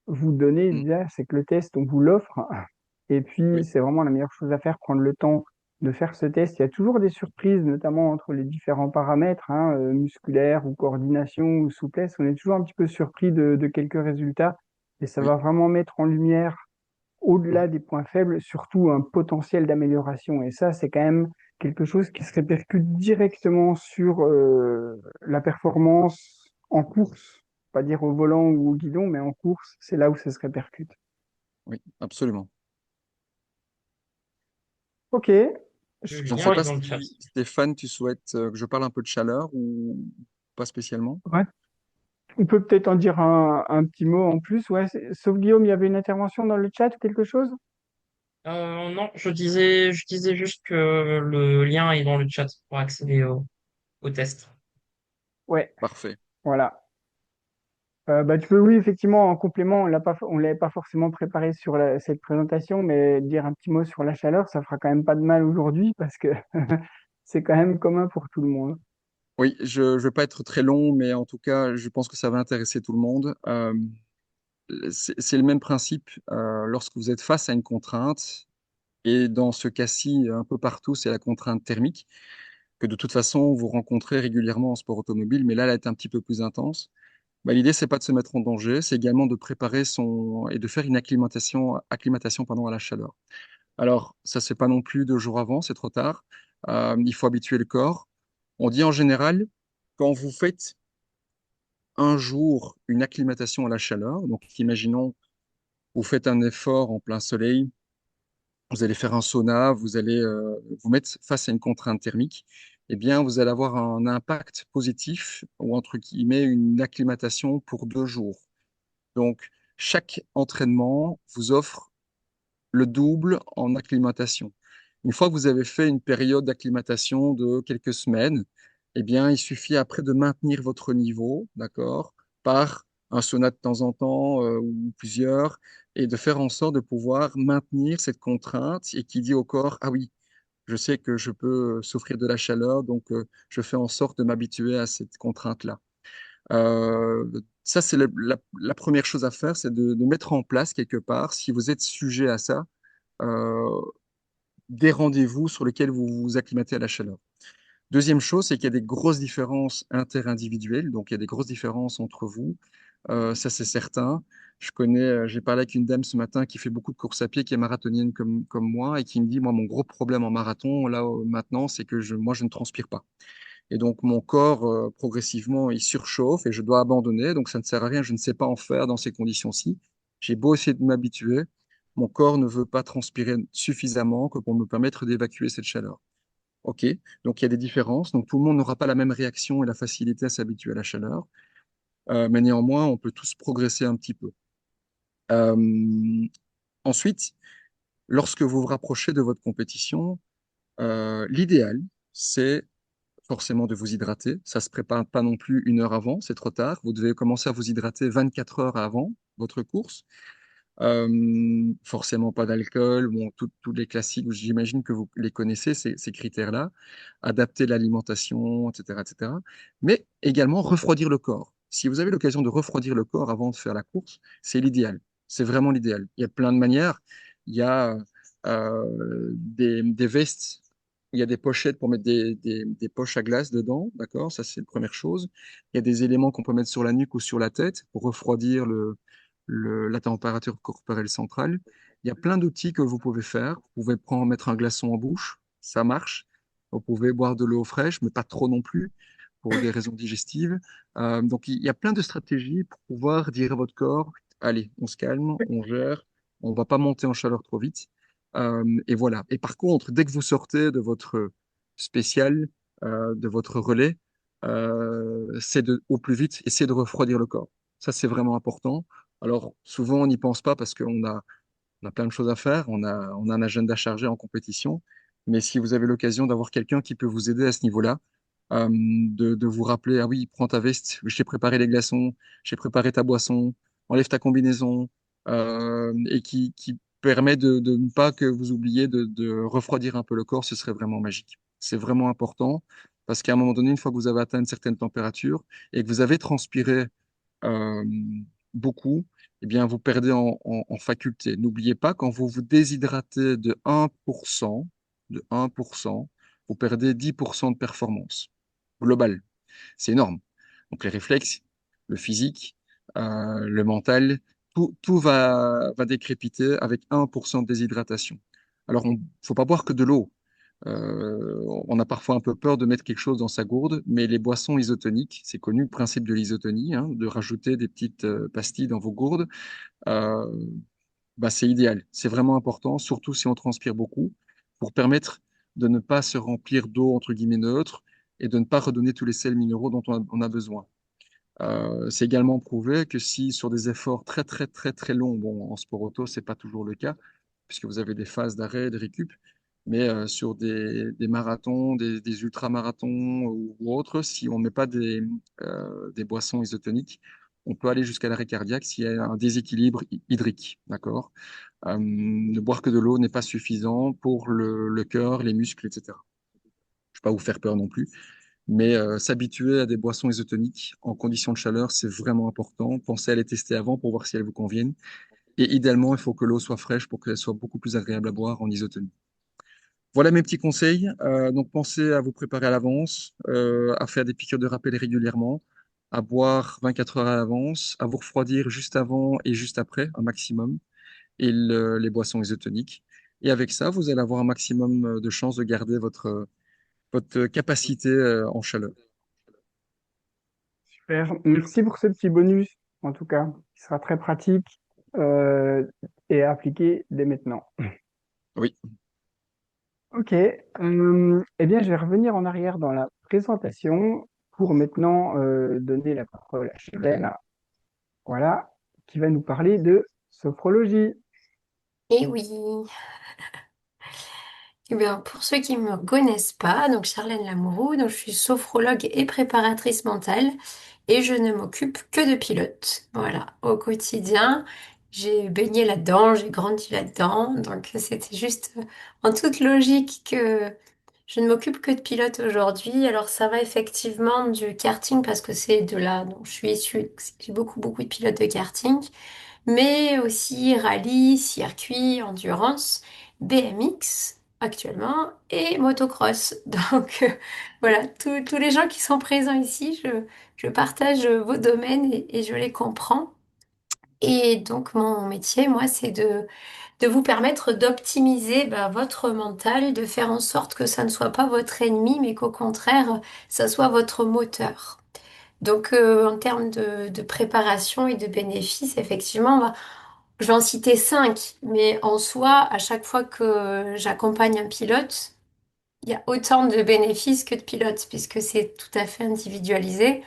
vous donner, Mm. déjà, c'est que le test, on vous l'offre. Et puis, Oui, c'est vraiment la meilleure chose à faire, prendre le temps de faire ce test. Il y a toujours des surprises, notamment entre les différents paramètres, hein, musculaires ou coordination ou souplesse. On est toujours un petit peu surpris de quelques résultats. Et ça oui. va vraiment mettre en lumière au-delà des points faibles, surtout un potentiel d'amélioration. Et ça, c'est quand même quelque chose qui se répercute directement sur la performance en course, pas dire au volant ou au guidon, mais en course, c'est là où ça se répercute. Oui, absolument. Ok, Je ne sais Julien est pas dans le chat. si Stéphane, tu souhaites que je parle un peu de chaleur ou pas spécialement. Ouais. On peut peut-être en dire un petit mot en plus. Ouais, sauf Guillaume, il y avait une intervention dans le chat ou quelque chose? Non, je disais juste que le lien est dans le chat pour accéder au test. Ouais, Parfait. voilà. Bah, tu peux, oui, effectivement, en complément, on l'avait pas forcément préparé sur cette présentation, mais dire un petit mot sur la chaleur, ça fera quand même pas de mal aujourd'hui parce que c'est quand même commun pour tout le monde. Oui, je ne vais pas être très long, mais en tout cas, je pense que ça va intéresser tout le monde. C'est le même principe lorsque vous êtes face à une contrainte, et dans ce cas-ci, un peu partout, c'est la contrainte thermique, que de toute façon, vous rencontrez régulièrement en sport automobile, mais là, elle est un petit peu plus intense. Bah, l'idée, c'est pas de se mettre en danger, c'est également de préparer son et de faire une acclimatation pardon, à la chaleur. Alors, ça se fait pas non plus 2 jours avant, c'est trop tard. Il faut habituer le corps. On dit en général, quand vous faites un jour une acclimatation à la chaleur, donc imaginons, vous faites un effort en plein soleil, vous allez faire un sauna, vous allez vous mettre face à une contrainte thermique, eh bien, vous allez avoir un impact positif ou entre guillemets une acclimatation pour 2 jours. Donc, chaque entraînement vous offre le double en acclimatation. Une fois que vous avez fait une période d'acclimatation de quelques semaines, eh bien, il suffit après de maintenir votre niveau, d'accord, par un sauna de temps en temps ou plusieurs, et de faire en sorte de pouvoir maintenir cette contrainte et qui dit au corps, ah oui, je sais que je peux souffrir de la chaleur, donc je fais en sorte de m'habituer à cette contrainte-là. Ça, c'est la première chose à faire, c'est de mettre en place quelque part, si vous êtes sujet à ça, euh, des rendez-vous sur lesquels vous vous acclimatez à la chaleur. Deuxième chose, c'est qu'il y a des grosses différences interindividuelles, donc il y a des grosses différences entre vous. Ça, c'est certain. J'ai parlé avec une dame ce matin qui fait beaucoup de courses à pied, qui est marathonienne comme moi, et qui me dit, moi, mon gros problème en marathon, là, maintenant, c'est que moi, je ne transpire pas. Et donc, mon corps, progressivement, il surchauffe et je dois abandonner. Donc, ça ne sert à rien. Je ne sais pas en faire dans ces conditions-ci. J'ai beau essayer de m'habituer. Mon corps ne veut pas transpirer suffisamment que pour me permettre d'évacuer cette chaleur. OK. Donc, il y a des différences. Donc, tout le monde n'aura pas la même réaction et la facilité à s'habituer à la chaleur. Mais néanmoins, on peut tous progresser un petit peu. Euh, Ensuite, lorsque vous vous rapprochez de votre compétition, l'idéal, c'est forcément de vous hydrater. Ça se prépare pas non plus 1 heure avant, c'est trop tard. Vous devez commencer à vous hydrater 24 heures avant votre course. Forcément pas d'alcool, bon, tous les classiques, j'imagine que vous les connaissez, ces critères-là. Adapter l'alimentation, etc., etc. Mais également refroidir le corps. Si vous avez l'occasion de refroidir le corps avant de faire la course, c'est l'idéal. C'est vraiment l'idéal. Il y a plein de manières. Il y a des vestes, il y a des pochettes pour mettre des poches à glace dedans, d'accord? Ça, c'est la première chose. Il y a des éléments qu'on peut mettre sur la nuque ou sur la tête pour refroidir la température corporelle centrale. Il y a plein d'outils que vous pouvez faire. Vous pouvez mettre un glaçon en bouche, ça marche. Vous pouvez boire de l'eau fraîche, mais pas trop non plus, pour des raisons digestives. Donc, il y a plein de stratégies pour pouvoir dire à votre corps, allez, on se calme, on gère, on va pas monter en chaleur trop vite. Et voilà. Et par contre, dès que vous sortez de votre spécial, de votre relais, c'est au plus vite, essayer de refroidir le corps. Ça, c'est vraiment important. Alors, souvent, on n'y pense pas parce qu'on a plein de choses à faire, on a un agenda chargé en compétition. Mais si vous avez l'occasion d'avoir quelqu'un qui peut vous aider à ce niveau-là, de vous rappeler, ah oui, prends ta veste, je t'ai préparé les glaçons, j'ai préparé ta boisson, enlève ta combinaison, et qui permet de ne pas que vous oubliez de refroidir un peu le corps, ce serait vraiment magique. C'est vraiment important parce qu'à un moment donné, une fois que vous avez atteint une certaine température et que vous avez transpiré euh, beaucoup, eh bien, vous perdez en faculté. N'oubliez pas, quand vous vous déshydratez de 1%, vous perdez 10% de performance globale. C'est énorme. Donc, les réflexes, le physique, le mental, tout va décrépiter avec 1% de déshydratation. Alors, il ne faut pas boire que de l'eau. On a parfois un peu peur de mettre quelque chose dans sa gourde, mais les boissons isotoniques, c'est connu le principe de l'isotonie, hein, de rajouter des petites pastilles dans vos gourdes, bah, c'est idéal. C'est vraiment important, surtout si on transpire beaucoup, pour permettre de ne pas se remplir d'eau, entre guillemets, neutre, et de ne pas redonner tous les sels minéraux dont on a besoin. C'est également prouvé que si sur des efforts très très très très longs, bon en sport auto c'est pas toujours le cas puisque vous avez des phases d'arrêt, de récup, mais sur des marathons, des ultramarathons ou autres, si on ne met pas des boissons isotoniques, on peut aller jusqu'à l'arrêt cardiaque s'il y a un déséquilibre hydrique, d'accord? Ne boire que de l'eau n'est pas suffisant pour le cœur, les muscles, etc. Je ne vais pas vous faire peur non plus. Mais s'habituer à des boissons isotoniques en conditions de chaleur, c'est vraiment important. Pensez à les tester avant pour voir si elles vous conviennent. Et idéalement, il faut que l'eau soit fraîche pour qu'elle soit beaucoup plus agréable à boire en isotonie. Voilà mes petits conseils. Donc pensez à vous préparer à l'avance, à faire des piqûres de rappel régulièrement, à boire 24 heures à l'avance, à vous refroidir juste avant et juste après, un maximum, et les boissons isotoniques. Et avec ça, vous allez avoir un maximum de chances de garder votre capacité en chaleur. Super. Merci pour ce petit bonus, en tout cas, qui sera très pratique euh, et à appliquer dès maintenant. Oui. Ok. Eh bien, je vais revenir en arrière dans la présentation pour maintenant donner la parole à Chérène, voilà, qui va nous parler de sophrologie. Et oui. Eh bien, pour ceux qui ne me connaissent pas, donc Charlène Lamourou, donc je suis sophrologue et préparatrice mentale et je ne m'occupe que de pilote. Voilà, au quotidien, j'ai baigné là-dedans, j'ai grandi là-dedans, donc c'était juste en toute logique que je ne m'occupe que de pilote aujourd'hui. Alors ça va effectivement du karting parce que c'est de là dont je suis issue. J'ai beaucoup de pilotes de karting mais aussi rallye, circuit, endurance, BMX actuellement et motocross. Donc voilà, tous les gens qui sont présents ici, je partage vos domaines et je les comprends. Et donc mon métier, moi, c'est de vous permettre d'optimiser votre mental, de faire en sorte que ça ne soit pas votre ennemi, mais qu'au contraire, ça soit votre moteur. Donc, en termes de préparation et de bénéfices, effectivement, je vais en citer cinq, mais en soi, à chaque fois que j'accompagne un pilote, il y a autant de bénéfices que de pilotes, puisque c'est tout à fait individualisé.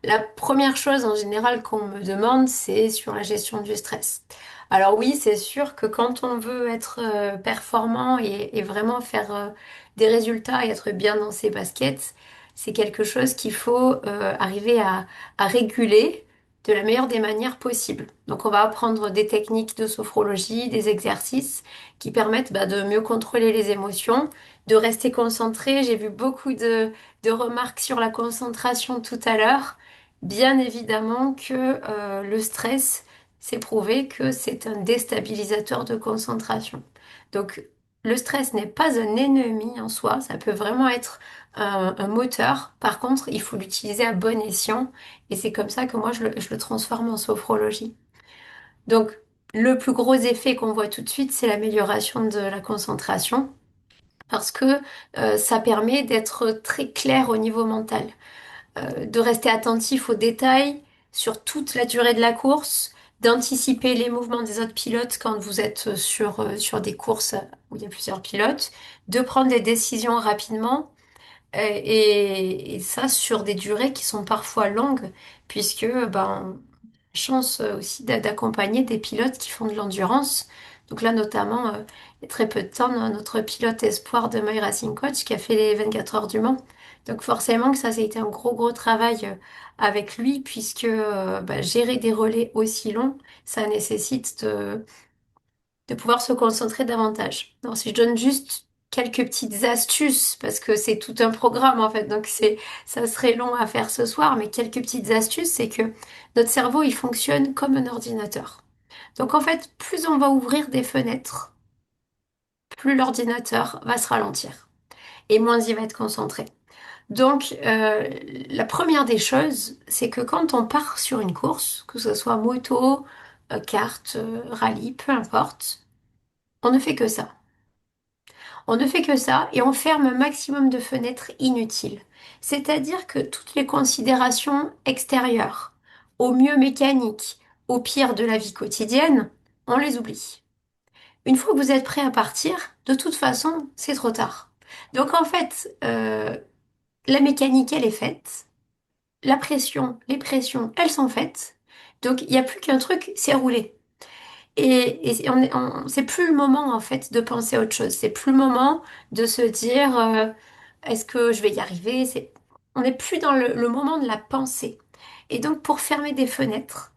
La première chose en général qu'on me demande, c'est sur la gestion du stress. Alors oui, c'est sûr que quand on veut être performant et vraiment faire des résultats et être bien dans ses baskets, c'est quelque chose qu'il faut arriver à réguler de la meilleure des manières possibles. Donc on va apprendre des techniques de sophrologie, des exercices qui permettent de mieux contrôler les émotions, de rester concentré. J'ai vu beaucoup de remarques sur la concentration tout à l'heure. Bien évidemment que le stress, c'est prouvé que c'est un déstabilisateur de concentration. Donc, le stress n'est pas un ennemi en soi, ça peut vraiment être un moteur. Par contre, il faut l'utiliser à bon escient et c'est comme ça que moi je le transforme en sophrologie. Donc, le plus gros effet qu'on voit tout de suite, c'est l'amélioration de la concentration parce que ça permet d'être très clair au niveau mental, de rester attentif aux détails sur toute la durée de la course, d'anticiper les mouvements des autres pilotes quand vous êtes sur des courses où il y a plusieurs pilotes, de prendre des décisions rapidement et ça sur des durées qui sont parfois longues puisque chance aussi d'accompagner des pilotes qui font de l'endurance. Donc là, notamment, il y a très peu de temps, notre pilote espoir de My Racing Coach qui a fait les 24 heures du Mans. Donc forcément que ça a été un gros travail avec lui puisque gérer des relais aussi longs, ça nécessite de pouvoir se concentrer davantage. Alors si je donne juste quelques petites astuces, parce que c'est tout un programme en fait, donc ça serait long à faire ce soir, mais quelques petites astuces, c'est que notre cerveau, il fonctionne comme un ordinateur. Donc en fait, plus on va ouvrir des fenêtres, plus l'ordinateur va se ralentir et moins il va être concentré. Donc la première des choses, c'est que quand on part sur une course, que ce soit moto, kart, rallye, peu importe, on ne fait que ça. On ne fait que ça et on ferme un maximum de fenêtres inutiles. C'est-à-dire que toutes les considérations extérieures, au mieux mécaniques, au pire de la vie quotidienne, on les oublie. Une fois que vous êtes prêt à partir, de toute façon, c'est trop tard. Donc en fait, la mécanique, elle est faite. La pression, les pressions, elles sont faites. Donc il n'y a plus qu'un truc, c'est rouler. Et c'est plus le moment en fait de penser à autre chose. C'est plus le moment de se dire est-ce que je vais y arriver? On n'est plus dans le moment de la pensée. Et donc pour fermer des fenêtres,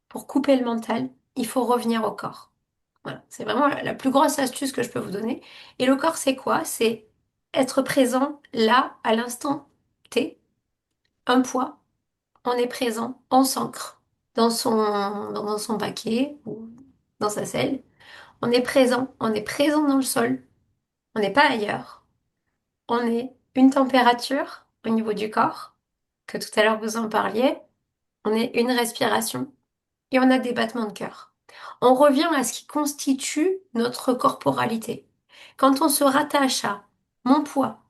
pour couper le mental, il faut revenir au corps. Voilà, c'est vraiment la plus grosse astuce que je peux vous donner. Et le corps, c'est quoi? C'est être présent là, à l'instant T, un poids, on est présent, on s'ancre dans son baquet ou dans sa selle. On est présent dans le sol, on n'est pas ailleurs. On est une température au niveau du corps, que tout à l'heure vous en parliez. On est une respiration et on a des battements de cœur. On revient à ce qui constitue notre corporalité. Quand on se rattache à mon poids,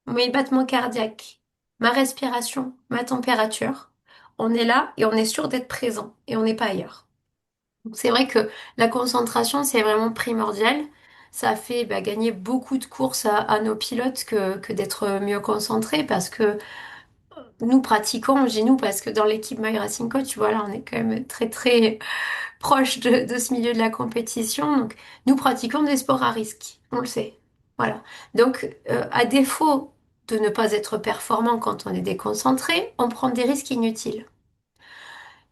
mes battements cardiaques, ma respiration, ma température, on est là et on est sûr d'être présent et on n'est pas ailleurs. Donc, c'est vrai que la concentration, c'est vraiment primordial. Ça fait gagner beaucoup de courses à nos pilotes que d'être mieux concentrés parce que nous pratiquons, je dis nous parce que dans l'équipe My Racing Coach, voilà, on est quand même très très proche de ce milieu de la compétition. Donc, nous pratiquons des sports à risque, on le sait. Voilà. Donc, à défaut de ne pas être performant quand on est déconcentré, on prend des risques inutiles.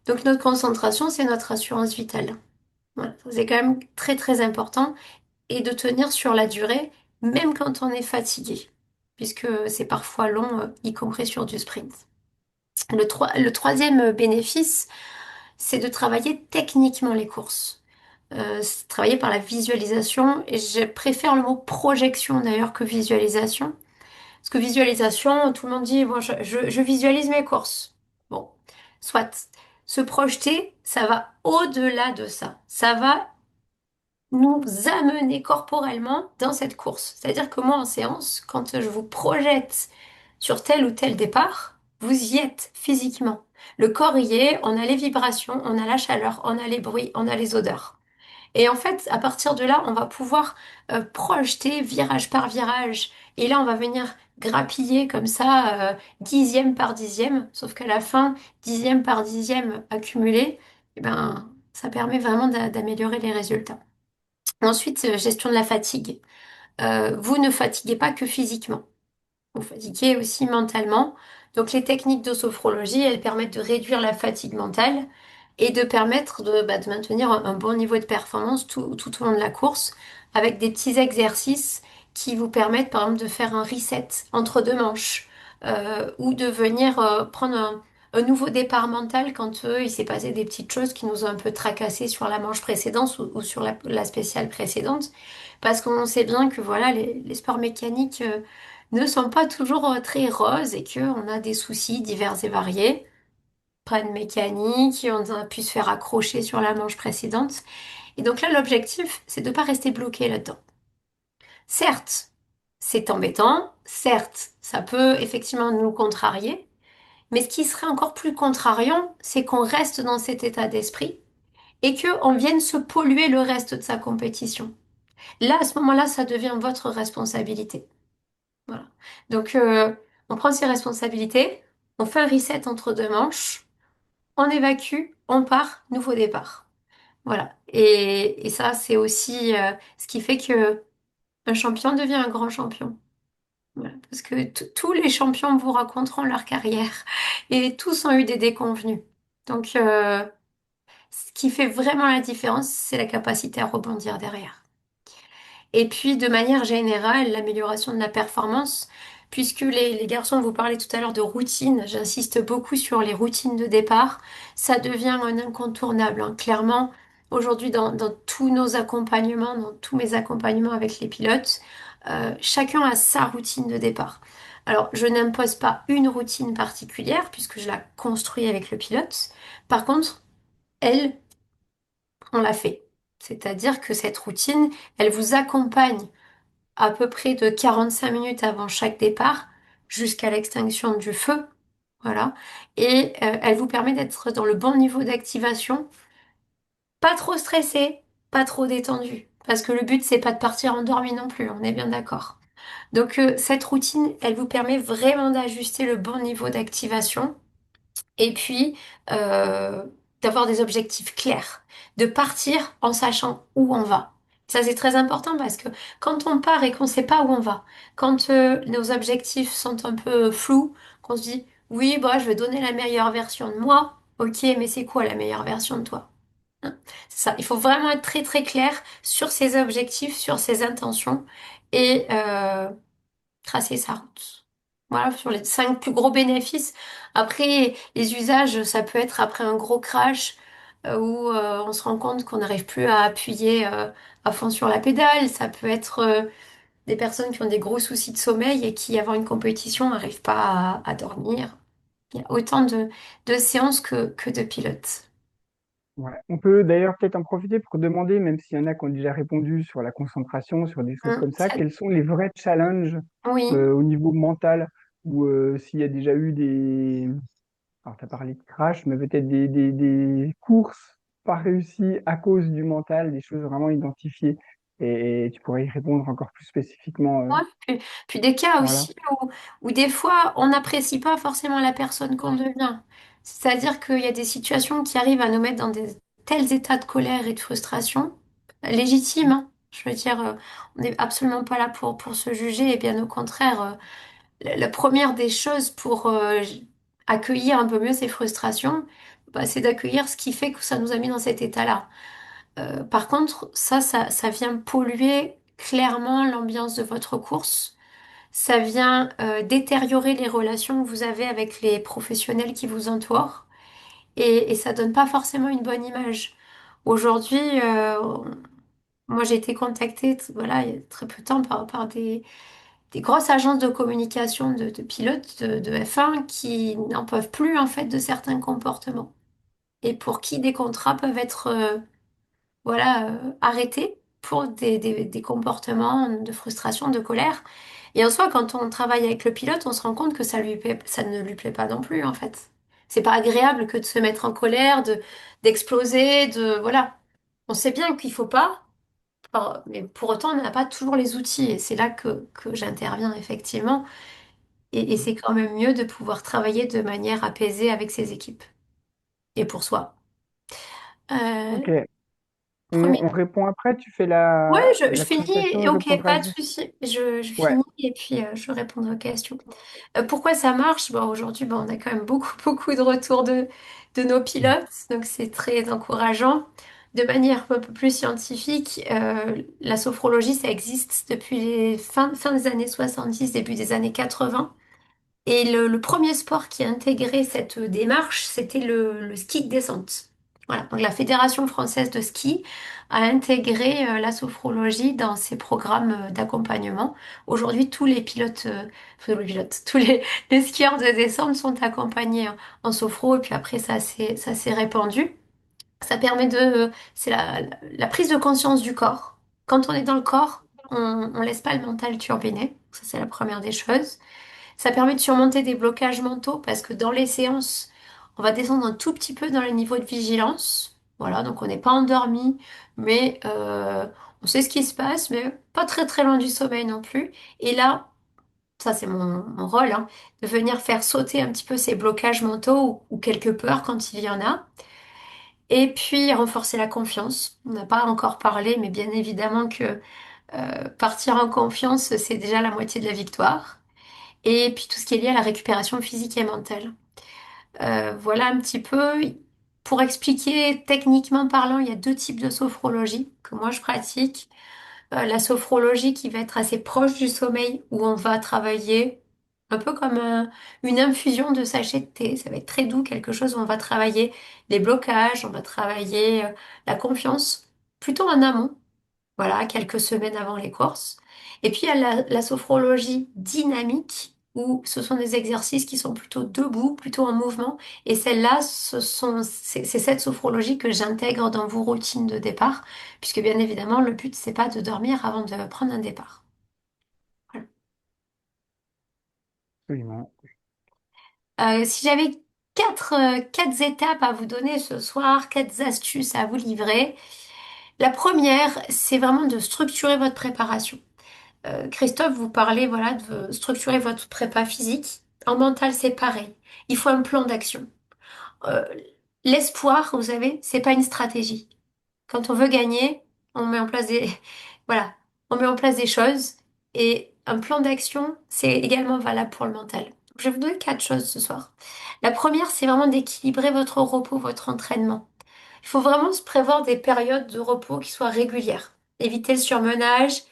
Donc, notre concentration, c'est notre assurance vitale. Voilà. C'est quand même très très important et de tenir sur la durée, même quand on est fatigué, puisque c'est parfois long, y compris sur du sprint. Le troisième bénéfice, c'est de travailler techniquement les courses. C'est travailler par la visualisation, et je préfère le mot projection d'ailleurs que visualisation. Parce que visualisation, tout le monde dit, bon, je visualise mes courses. Bon, soit. Se projeter, ça va au-delà de ça. Ça va nous amener corporellement dans cette course. C'est-à-dire que moi, en séance, quand je vous projette sur tel ou tel départ, vous y êtes physiquement. Le corps y est, on a les vibrations, on a la chaleur, on a les bruits, on a les odeurs. Et en fait, à partir de là, on va pouvoir projeter virage par virage. Et là, on va venir grappiller comme ça, dixième par dixième. Sauf qu'à la fin, dixième par dixième accumulé, eh ben, ça permet vraiment d'améliorer les résultats. Ensuite, gestion de la fatigue. Vous ne fatiguez pas que physiquement. Vous fatiguez aussi mentalement. Donc les techniques de sophrologie, elles permettent de réduire la fatigue mentale et de permettre de maintenir un bon niveau de performance tout au long de la course avec des petits exercices qui vous permettent par exemple de faire un reset entre deux manches ou de venir prendre un nouveau départ mental quand il s'est passé des petites choses qui nous ont un peu tracassé sur la manche précédente ou sur la spéciale précédente. Parce qu'on sait bien que voilà, les sports mécaniques ne sont pas toujours très roses et qu'on a des soucis divers et variés. Panne mécanique, on a pu se faire accrocher sur la manche précédente. Et donc là, l'objectif, c'est de ne pas rester bloqué là-dedans. Certes, c'est embêtant, certes, ça peut effectivement nous contrarier, mais ce qui serait encore plus contrariant, c'est qu'on reste dans cet état d'esprit et qu'on vienne se polluer le reste de sa compétition. Là, à ce moment-là, ça devient votre responsabilité. Voilà. Donc, on prend ses responsabilités, on fait un reset entre deux manches, on évacue, on part, nouveau départ. Voilà. Et ça, c'est aussi ce qui fait que un champion devient un grand champion. Voilà. Parce que tous les champions vous raconteront leur carrière et tous ont eu des déconvenues. Donc, ce qui fait vraiment la différence, c'est la capacité à rebondir derrière. Et puis, de manière générale, l'amélioration de la performance, puisque les garçons, vous parlez tout à l'heure de routine, j'insiste beaucoup sur les routines de départ, ça devient un incontournable, hein. Clairement, aujourd'hui, dans tous nos accompagnements, dans tous mes accompagnements avec les pilotes, chacun a sa routine de départ. Alors, je n'impose pas une routine particulière, puisque je la construis avec le pilote. Par contre, elle, on l'a fait. C'est-à-dire que cette routine, elle vous accompagne à peu près de 45 minutes avant chaque départ jusqu'à l'extinction du feu. Voilà. Et elle vous permet d'être dans le bon niveau d'activation, pas trop stressé, pas trop détendu. Parce que le but, c'est pas de partir endormi non plus, on est bien d'accord. Donc cette routine, elle vous permet vraiment d'ajuster le bon niveau d'activation et puis euh, d'avoir des objectifs clairs, de partir en sachant où on va. Ça, c'est très important parce que quand on part et qu'on ne sait pas où on va, quand nos objectifs sont un peu flous, qu'on se dit, oui, bah, je vais donner la meilleure version de moi, ok, mais c'est quoi la meilleure version de toi? Hein. C'est ça, il faut vraiment être très très clair sur ses objectifs, sur ses intentions et tracer sa route. Voilà, sur les 5 plus gros bénéfices. Après, les usages, ça peut être après un gros crash où on se rend compte qu'on n'arrive plus à appuyer à fond sur la pédale. Ça peut être des personnes qui ont des gros soucis de sommeil et qui, avant une compétition, n'arrivent pas à dormir. Il y a autant de séances que de pilotes. Ouais. On peut d'ailleurs peut-être en profiter pour demander, même s'il y en a qui ont déjà répondu sur la concentration, sur des choses comme ça, quels sont les vrais challenges Oui, au niveau mental, ou s'il y a déjà eu des... Alors, tu as parlé de crash, mais peut-être des courses pas réussies à cause du mental, des choses vraiment identifiées. Et tu pourrais y répondre encore plus spécifiquement. ouais. Puis des cas Voilà. aussi où des fois on n'apprécie pas forcément la personne qu'on devient. C'est-à-dire qu'il y a des situations qui arrivent à nous mettre dans des tels états de colère et de frustration, légitimes, hein. Je veux dire, on n'est absolument pas là pour se juger, et bien au contraire, la première des choses pour accueillir un peu mieux ces frustrations, bah, c'est d'accueillir ce qui fait que ça nous a mis dans cet état-là. Par contre, ça vient polluer clairement l'ambiance de votre course. Ça vient détériorer les relations que vous avez avec les professionnels qui vous entourent et ça donne pas forcément une bonne image. Aujourd'hui, moi j'ai été contactée voilà, il y a très peu de temps par des grosses agences de communication de pilotes de F1 qui n'en peuvent plus en fait de certains comportements et pour qui des contrats peuvent être voilà, arrêtés pour des comportements de frustration, de colère. Et en soi, quand on travaille avec le pilote, on se rend compte que ça ne lui plaît pas non plus, en fait. C'est pas agréable que de se mettre en colère, d'exploser, voilà. On sait bien qu'il faut pas, mais pour autant, on n'a pas toujours les outils. Et c'est là que j'interviens, effectivement. Et c'est quand même mieux de pouvoir travailler de manière apaisée avec ses équipes. Et pour soi. Euh, Ok. premier On répond après, tu fais Ouais, je la finis, présentation, je ok, répondrai. pas de souci. Je Ouais. finis et puis je répondrai aux questions. Pourquoi ça marche? Bon, aujourd'hui, bon, on a quand même beaucoup, beaucoup de retours de nos pilotes, donc c'est très encourageant. De manière un peu plus scientifique, la sophrologie, ça existe depuis les fin des années 70, début des années 80. Et le premier sport qui a intégré cette démarche, c'était le ski de descente. Voilà, donc la Fédération française de ski a intégré la sophrologie dans ses programmes d'accompagnement. Aujourd'hui, tous les pilotes, enfin, les pilotes, les skieurs de descente sont accompagnés en sophro et puis après ça s'est répandu. Ça permet c'est la prise de conscience du corps. Quand on est dans le corps, on laisse pas le mental turbiner. Ça, c'est la première des choses. Ça permet de surmonter des blocages mentaux parce que dans les séances, on va descendre un tout petit peu dans le niveau de vigilance. Voilà, donc on n'est pas endormi, mais on sait ce qui se passe, mais pas très très loin du sommeil non plus. Et là, ça c'est mon rôle, hein, de venir faire sauter un petit peu ces blocages mentaux ou quelques peurs quand il y en a. Et puis renforcer la confiance. On n'a pas encore parlé, mais bien évidemment que partir en confiance, c'est déjà la moitié de la victoire. Et puis tout ce qui est lié à la récupération physique et mentale. Voilà un petit peu. Pour expliquer techniquement parlant, il y a 2 types de sophrologie que moi je pratique. La sophrologie qui va être assez proche du sommeil, où on va travailler un peu comme une infusion de sachet de thé. Ça va être très doux, quelque chose où on va travailler les blocages, on va travailler la confiance, plutôt en amont. Voilà, quelques semaines avant les courses. Et puis il y a la sophrologie dynamique, où ce sont des exercices qui sont plutôt debout, plutôt en mouvement. Et celle-là, c'est cette sophrologie que j'intègre dans vos routines de départ, puisque bien évidemment, le but, c'est pas de dormir avant de prendre un départ. Voilà. Absolument. Si j'avais quatre étapes à vous donner ce soir, 4 astuces à vous livrer, la première, c'est vraiment de structurer votre préparation. Christophe, vous parlez voilà, de structurer votre prépa physique. En mental, c'est pareil. Il faut un plan d'action. Euh, L'espoir, vous savez, c'est pas une stratégie. Quand on veut gagner, on met en place des, voilà, on met en place des choses. Et un plan d'action, c'est également valable pour le mental. Je vais vous donner 4 choses ce soir. La première, c'est vraiment d'équilibrer votre repos, votre entraînement. Il faut vraiment se prévoir des périodes de repos qui soient régulières. Éviter le surmenage,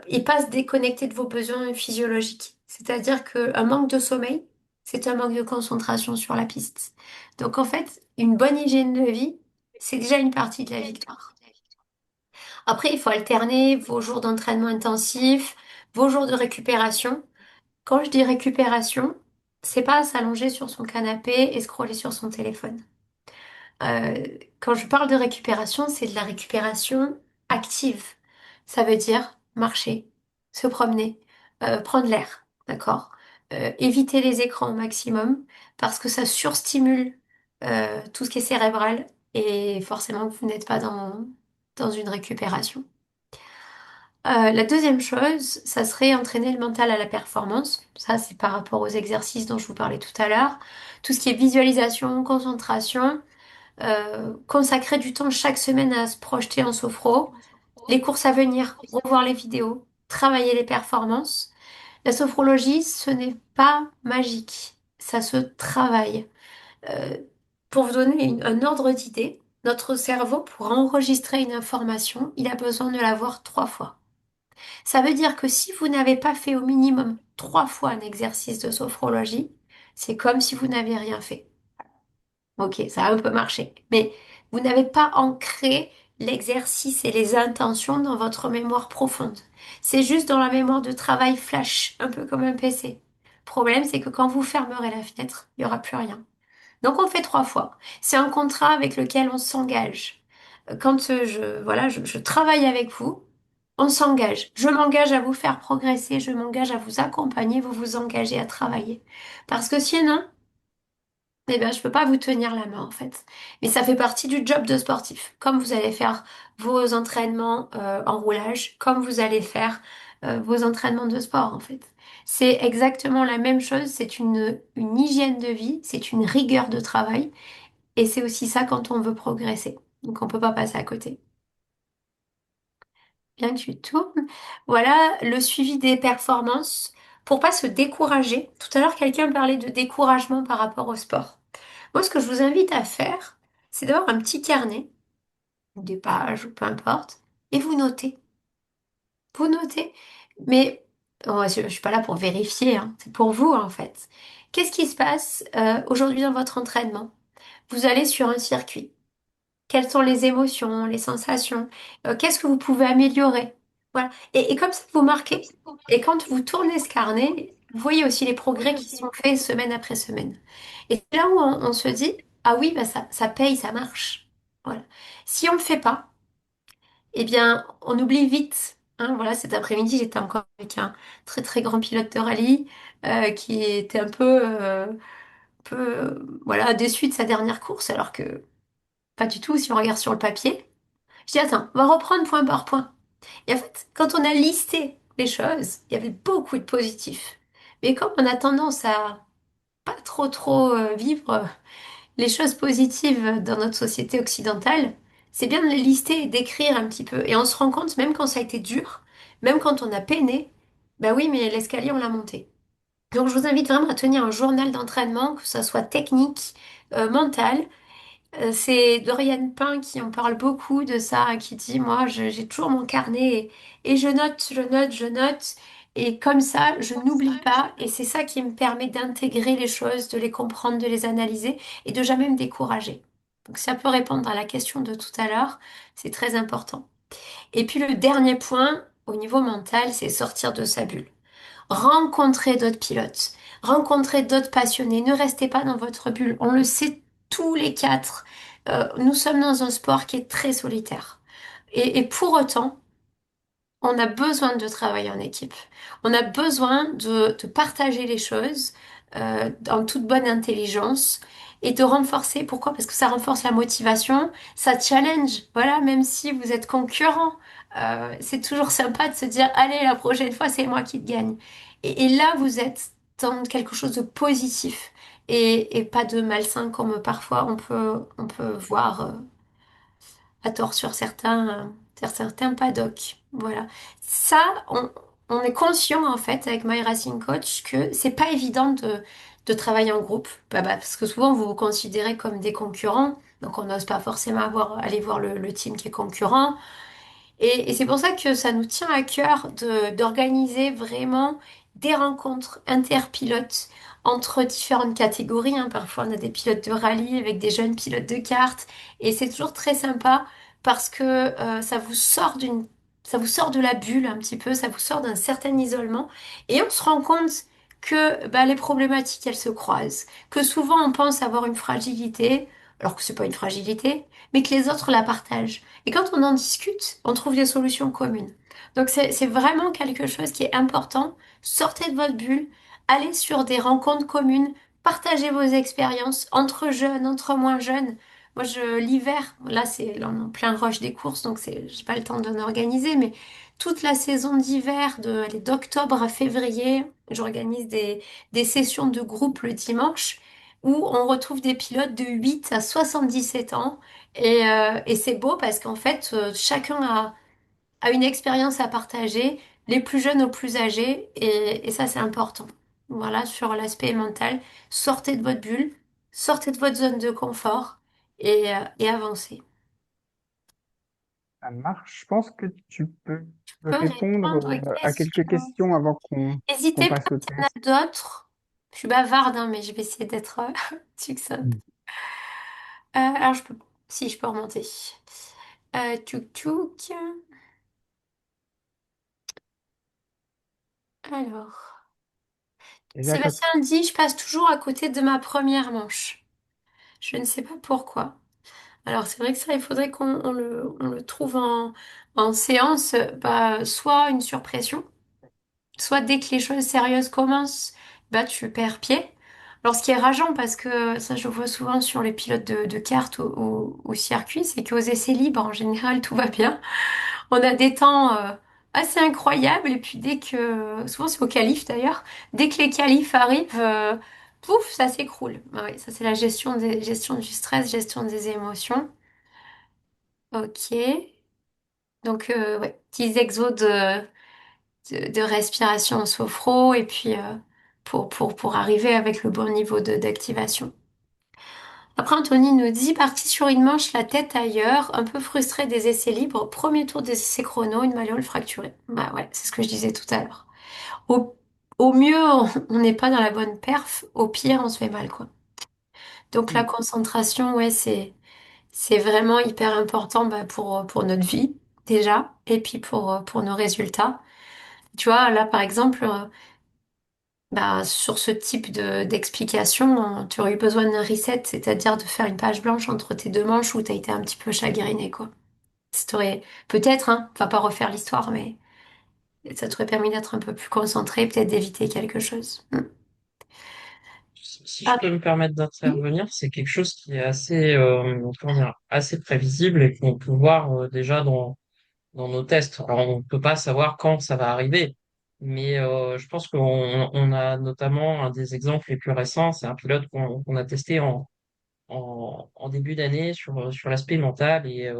et pas se déconnecter de vos besoins physiologiques. C'est-à-dire qu'un manque de sommeil, c'est un manque de concentration sur la piste. Donc en fait, une bonne hygiène de vie, c'est déjà une partie de la victoire. Après, il faut alterner vos jours d'entraînement intensif, vos jours de récupération. Quand je dis récupération, c'est pas s'allonger sur son canapé et scroller sur son téléphone. Euh, Quand je parle de récupération, c'est de la récupération active. Ça veut dire marcher, se promener, prendre l'air, d'accord? Éviter les écrans au maximum parce que ça surstimule tout ce qui est cérébral et forcément vous n'êtes pas dans une récupération. La deuxième chose, ça serait entraîner le mental à la performance. Ça, c'est par rapport aux exercices dont je vous parlais tout à l'heure. Tout ce qui est visualisation, concentration, consacrer du temps chaque semaine à se projeter en sophro, les courses à venir, revoir les vidéos, travailler les performances. La sophrologie, ce n'est pas magique, ça se travaille. Euh, pour vous donner un ordre d'idée, notre cerveau, pour enregistrer une information, il a besoin de la voir 3 fois. Ça veut dire que si vous n'avez pas fait au minimum 3 fois un exercice de sophrologie, c'est comme si vous n'avez rien fait. Ok, ça a un peu marché. Mais vous n'avez pas ancré l'exercice et les intentions dans votre mémoire profonde. C'est juste dans la mémoire de travail flash, un peu comme un PC. Le problème, c'est que quand vous fermerez la fenêtre, il n'y aura plus rien. Donc on fait 3 fois. C'est un contrat avec lequel on s'engage. Quand je travaille avec vous, on s'engage. Je m'engage à vous faire progresser, je m'engage à vous accompagner, vous vous engagez à travailler. Parce que sinon, eh bien, je peux pas vous tenir la main en fait. Mais ça fait partie du job de sportif. Comme vous allez faire vos entraînements en roulage, comme vous allez faire vos entraînements de sport en fait. C'est exactement la même chose. C'est une hygiène de vie, c'est une rigueur de travail. Et c'est aussi ça quand on veut progresser. Donc on peut pas passer à côté. Bien que tu tournes. Voilà le suivi des performances pour pas se décourager. Tout à l'heure, quelqu'un parlait de découragement par rapport au sport. Moi, ce que je vous invite à faire, c'est d'avoir un petit carnet, ou des pages, ou peu importe, et vous notez. Vous notez. Mais je suis pas là pour vérifier, hein. C'est pour vous, en fait. Qu'est-ce qui se passe aujourd'hui dans votre entraînement? Vous allez sur un circuit. Quelles sont les émotions, les sensations? Qu'est-ce que vous pouvez améliorer? Voilà. Et comme ça, vous marquez. Et quand vous tournez ce carnet, vous voyez aussi les progrès qui sont faits semaine après semaine. Et c'est là où on se dit, ah oui, bah ça paye, ça marche. Voilà. Si on ne le fait pas, eh bien, on oublie vite. Hein, voilà, cet après-midi, j'étais encore avec un très très grand pilote de rallye qui était voilà, déçu de sa dernière course, alors que pas du tout si on regarde sur le papier. Je dis, attends, on va reprendre point par point. Et en fait, quand on a listé les choses, il y avait beaucoup de positifs. Mais comme on a tendance à pas trop vivre les choses positives dans notre société occidentale, c'est bien de les lister et d'écrire un petit peu. Et on se rend compte, même quand ça a été dur, même quand on a peiné, bah oui, mais l'escalier, on l'a monté. Donc je vous invite vraiment à tenir un journal d'entraînement, que ça soit technique, mental. C'est Dorian Pain qui en parle beaucoup de ça, qui dit, moi, j'ai toujours mon carnet et je note, je note, je note. Et comme ça, je n'oublie pas. Et c'est ça qui me permet d'intégrer les choses, de les comprendre, de les analyser et de jamais me décourager. Donc ça peut répondre à la question de tout à l'heure. C'est très important. Et puis le dernier point, au niveau mental, c'est sortir de sa bulle. Rencontrez d'autres pilotes, rencontrez d'autres passionnés, ne restez pas dans votre bulle. On le sait tous les quatre. Nous sommes dans un sport qui est très solitaire. Et pour autant, on a besoin de travailler en équipe. On a besoin de partager les choses en toute bonne intelligence. et te renforcer. Pourquoi? Parce que ça renforce la motivation, ça challenge. Voilà, même si vous êtes concurrent, c'est toujours sympa de se dire, allez, la prochaine fois, c'est moi qui te gagne. Et là, vous êtes dans quelque chose de positif et pas de malsain comme parfois on peut voir à tort sur certains paddocks. Voilà. Ça, on est conscient en fait avec My Racing Coach que c'est pas évident de travailler en groupe. Parce que souvent vous vous considérez comme des concurrents, donc on n'ose pas forcément aller voir le team qui est concurrent. Et c'est pour ça que ça nous tient à cœur d'organiser vraiment des rencontres interpilotes entre différentes catégories, hein. Parfois, on a des pilotes de rallye avec des jeunes pilotes de kart. Et c'est toujours très sympa parce que ça vous sort de la bulle un petit peu, ça vous sort d'un certain isolement. Et on se rend compte que les problématiques, elles se croisent. Que souvent, on pense avoir une fragilité, alors que c'est pas une fragilité, mais que les autres la partagent. Et quand on en discute, on trouve des solutions communes. Donc c'est vraiment quelque chose qui est important. Sortez de votre bulle, allez sur des rencontres communes, partagez vos expériences entre jeunes, entre moins jeunes. Moi, l'hiver, là c'est en plein rush des courses, donc j'ai pas le temps d'en organiser, mais toute la saison d'hiver, allez, d'octobre à février, j'organise des sessions de groupe le dimanche où on retrouve des pilotes de 8 à 77 ans et c'est beau parce qu'en fait, chacun a une expérience à partager, les plus jeunes aux plus âgés, et ça, c'est important. Voilà, sur l'aspect mental, sortez de votre bulle, sortez de votre zone de confort et avancez. Ça marche. Je pense que tu peux Je peux répondre répondre aux à quelques questions. questions avant qu'on N'hésitez pas passe au s'il y en test. a d'autres. Je suis bavarde, hein, mais je vais essayer d'être succincte. Mm. Alors, si je peux remonter. Tchouk tchouk. Alors. Déjà, quand... Sébastien dit, je passe toujours à côté de ma première manche. Je ne sais pas pourquoi. Alors c'est vrai que ça, il faudrait on le trouve en séance, soit une surpression, soit dès que les choses sérieuses commencent, tu perds pied. Alors ce qui est rageant, parce que ça je vois souvent sur les pilotes de kart au circuit, c'est qu'aux essais libres, en général, tout va bien. On a des temps assez incroyables et puis souvent c'est au qualif d'ailleurs, dès que les qualifs arrivent, pouf, ça s'écroule. Ah oui, ça c'est la gestion du stress, gestion des émotions. Ok, donc ouais, petits exos de respiration en sophro et puis pour arriver avec le bon niveau d'activation. Après, Anthony nous dit, parti sur une manche, la tête ailleurs, un peu frustré des essais libres, premier tour des essais chrono, une malléole fracturée. Bah ouais, c'est ce que je disais tout à l'heure. Au, au mieux, on n'est pas dans la bonne perf, au pire, on se fait mal, quoi. Donc la Mm. concentration, ouais, c'est vraiment hyper important pour notre vie, déjà, et puis pour nos résultats. Tu vois, là, par exemple, sur ce type d'explication, tu aurais eu besoin d'un reset, c'est-à-dire de faire une page blanche entre tes deux manches où tu as été un petit peu chagriné, quoi. Ça t'aurait, peut-être, hein, on va pas refaire l'histoire, mais ça t'aurait permis d'être un peu plus concentré, peut-être d'éviter quelque chose. Mm. Si je Ah, peux me permettre oui. d'intervenir, c'est quelque chose qui est assez, comment dire, assez prévisible et qu'on peut voir déjà dans nos tests. Alors, on ne peut pas savoir quand ça va arriver, mais je pense qu'on a notamment un des exemples les plus récents, c'est un pilote qu'on a testé en début d'année sur l'aspect mental et